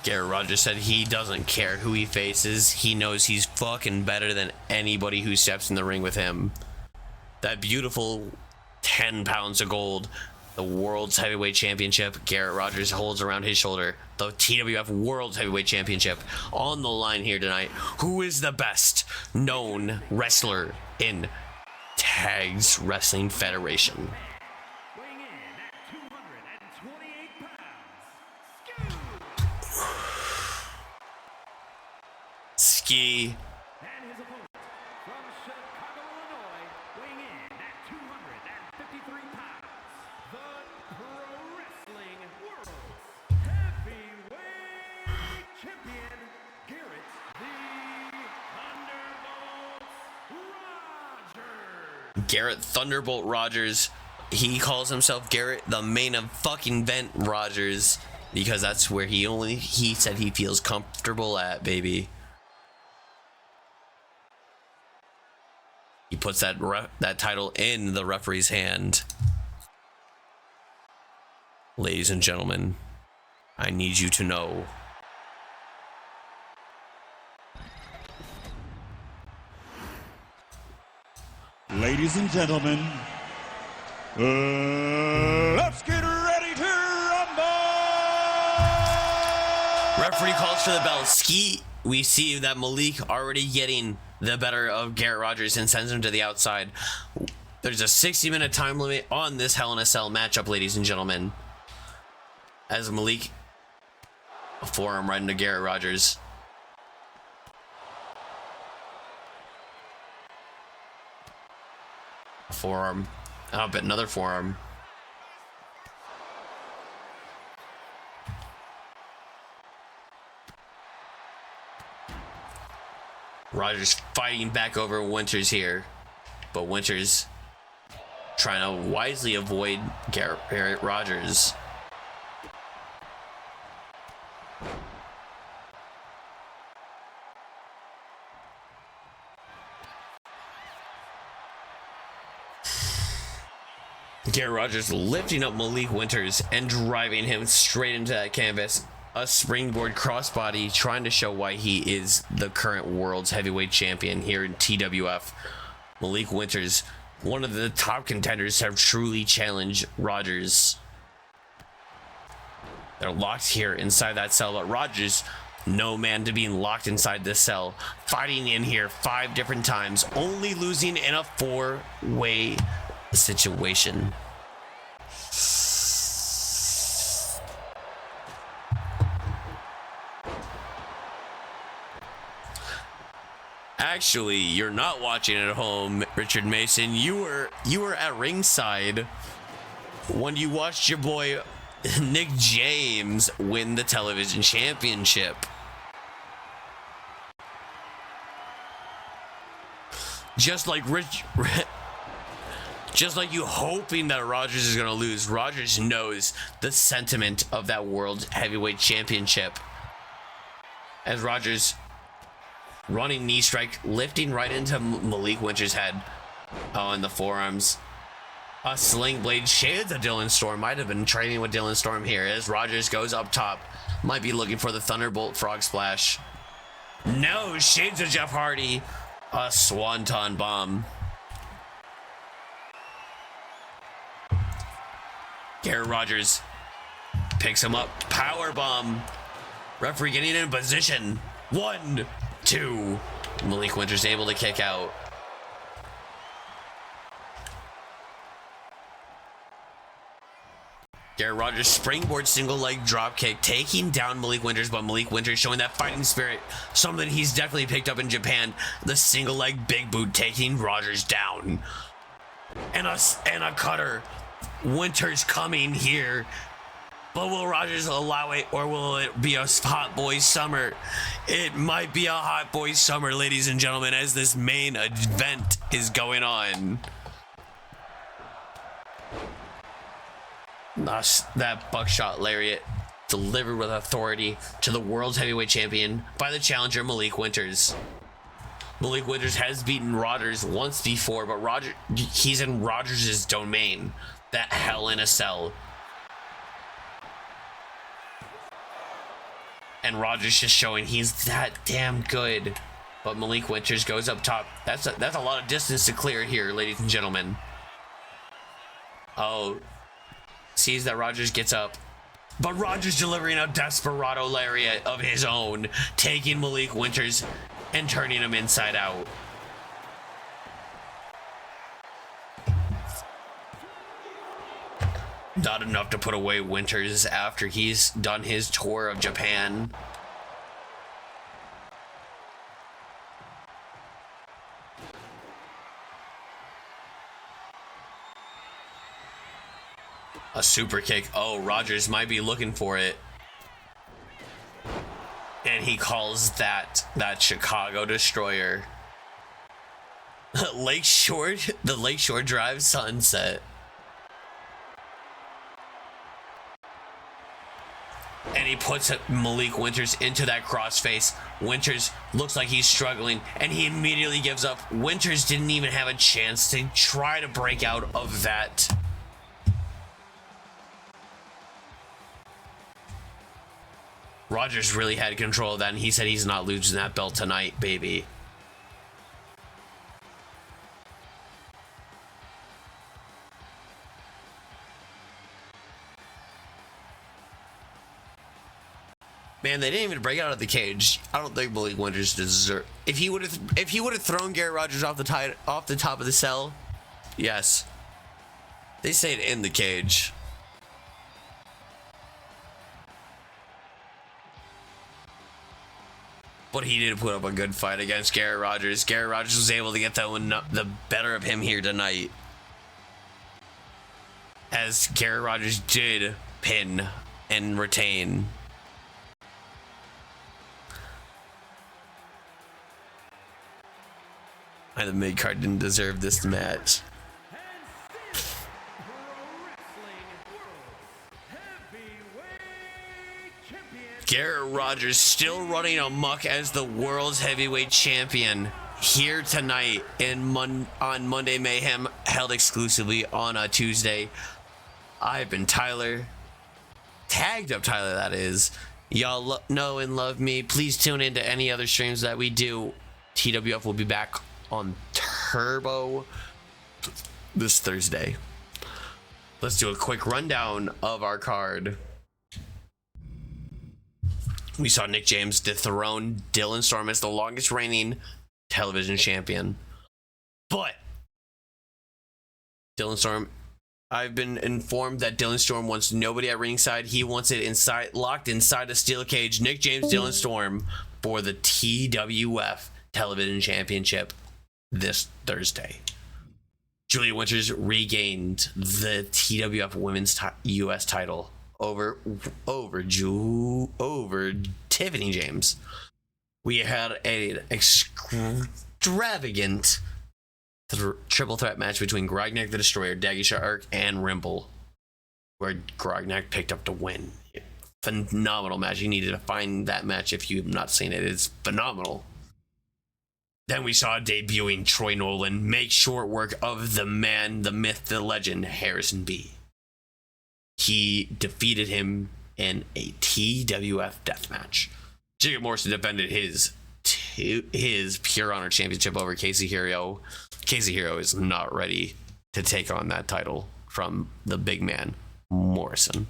Speaker 8: Garrett Rogers said he doesn't care who he faces. He knows he's fucking better than anybody who steps in the ring with him. That beautiful 10 pounds of gold, the world's heavyweight championship, Garrett Rogers holds around his shoulder. The TWF World's Heavyweight Championship on the line here tonight. Who is the best known wrestler in Tags Wrestling Federation?
Speaker 5: Weighing in at 228 pounds,
Speaker 8: Ski.
Speaker 5: and his opponent from Chicago, Illinois, weighing in at 253 pounds, the Pro Wrestling World Heavyweight Champion, Garrett the Thunderbolt Rogers.
Speaker 8: Garrett Thunderbolt Rogers. He calls himself Garrett the main event Rogers because that's where he said he feels comfortable at, baby. He puts that title in the referee's hand. Ladies and gentlemen, I need you to know.
Speaker 3: Ladies and gentlemen, let's get ready to rumble!
Speaker 8: Referee calls for the bell. Ski. We see that Malik already getting the better of Garrett Rogers and sends him to the outside. There's a 60-minute time limit on this Hell in a Cell matchup, ladies and gentlemen. As Malik, a forearm right into Garrett Rogers. A forearm. Oh, but another forearm. Rogers fighting back over Winters here. but Winters trying to wisely avoid Garrett Rogers. Garrett Rogers lifting up Malik Winters and driving him straight into that canvas. A springboard crossbody, trying to show why he is the current world's heavyweight champion here in TWF. Malik Winters, one of the top contenders to have truly challenged Rogers. They're locked here inside that cell, but Rogers, no man to being locked inside this cell, fighting in here 5 different times, only losing in a 4-way situation. Actually, you're not watching at home, Richard Mason. You were at ringside when you watched your boy Nick James win the television championship. Just like you hoping that Rogers is going to lose, Rogers knows the sentiment of that world heavyweight championship. As Rogers running knee strike, lifting right into Malik Winters' head. Oh, and the forearms. A sling blade. Shades of Dylan Storm. Might have been training with Dylan Storm here as Rogers goes up top. Might be looking for the Thunderbolt Frog Splash. No, shades of Jeff Hardy. A Swanton Bomb. Garrett Rogers picks him up. Power Bomb. Referee getting in position. 1, 2. Malik Winters able to kick out. Garrett Rogers springboard single leg drop kick, taking down Malik Winters, but Malik Winters showing that fighting spirit, something he's definitely picked up in Japan. The single leg big boot taking Rogers down. And a cutter. Winters coming here. But will Rogers allow it, or will it be a hot boy summer? It might be a hot boy summer, ladies and gentlemen, as this main event is going on. That buckshot lariat delivered with authority to the world's heavyweight champion by the challenger Malik Winters. Malik Winters has beaten Rogers once before, but he's in Rogers' domain. That Hell in a Cell. And Rogers just showing he's that damn good. But Malik Winters goes up top. That's a lot of distance to clear here, ladies and gentlemen. Oh, sees that Rogers gets up. But Rogers delivering a desperado lariat of his own, taking Malik Winters and turning him inside out. Not enough to put away Winters after he's done his tour of Japan. A super kick. Oh, Rogers might be looking for it. And he calls that Chicago Destroyer. The Lakeshore Drive Sunset. And he puts Malik Winters into that crossface. Winters looks like he's struggling, and he immediately gives up. Winters didn't even have a chance to try to break out of that. Rogers really had control of that, and he said he's not losing that belt tonight, baby. Man, they didn't even break out of the cage. I don't think Malik Winters deserve. If he would have thrown Garrett Rogers off the top of the cell, yes. They stayed in the cage. But he did put up a good fight against Garrett Rogers. Garrett Rogers was able to get the better of him here tonight. As Garrett Rogers did pin and retain. the mid card didn't deserve this match. Garrett Rogers still running amok as the world's heavyweight champion here tonight on MondaY MayheM, held exclusively on a Tuesday. I've been Tyler, tagged up Tyler, that is. Y'all know and love me. Please tune into any other streams that we do. TWF will be back on Turbo this Thursday. Let's do a quick rundown of our card. We saw Nick James dethrone Dylan Storm as the longest reigning television champion. But Dylan Storm, I've been informed that Dylan Storm wants nobody at ringside. He wants it inside, locked inside a steel cage. Nick James, Dylan Storm for the TWF Television Championship this Thursday. Julia Winters regained the TWF Women's US title over Tiffany James. We had an extravagant triple threat match between Grognak the Destroyer, Daggy Shark, and Rimble, where Grognak picked up the win. Phenomenal match. You needed to find that match if you've not seen it. It's phenomenal. Then we saw debuting Troy Nolan make short work of the man, the myth, the legend, Harrison B. He defeated him in a TWF death match. Jacob Morrison defended his Pure Honor Championship over Casey Hero. Casey Hero is not ready to take on that title from the big man, Morrison.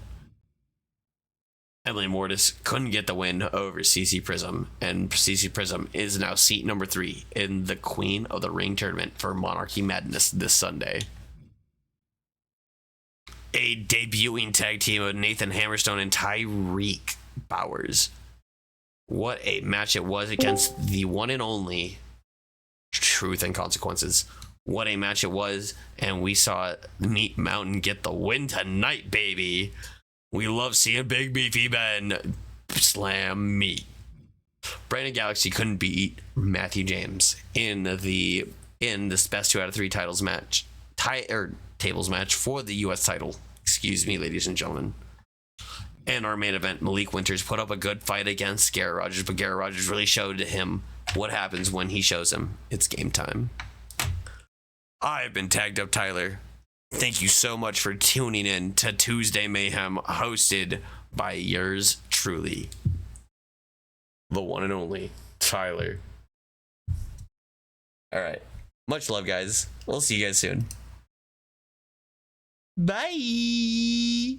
Speaker 8: Emily Mortis couldn't get the win over CC Prism, and CC Prism is now seat number 3 in the Queen of the Ring tournament for Monarchy Madness this Sunday. A debuting tag team of Nathan Hammerstone and Tyreek Bowers. What a match it was against the one and only Truth and Consequences. What a match it was, and we saw Meat Mountain get the win tonight, baby. We love seeing Big Beefy Ben slam meat. Brandon Galaxy couldn't beat Matthew James in this best 2 out of 3 tables match for the US title. Excuse me, ladies and gentlemen. And our main event, Malik Winters put up a good fight against Garrett Rogers, but Garrett Rogers really showed him what happens when he shows him it's game time. I've been tagged up Tyler. Thank you so much for tuning in to Tuesday Mayhem, hosted by yours truly, the one and only Tyler. All right. Much love, guys. We'll see you guys soon. Bye.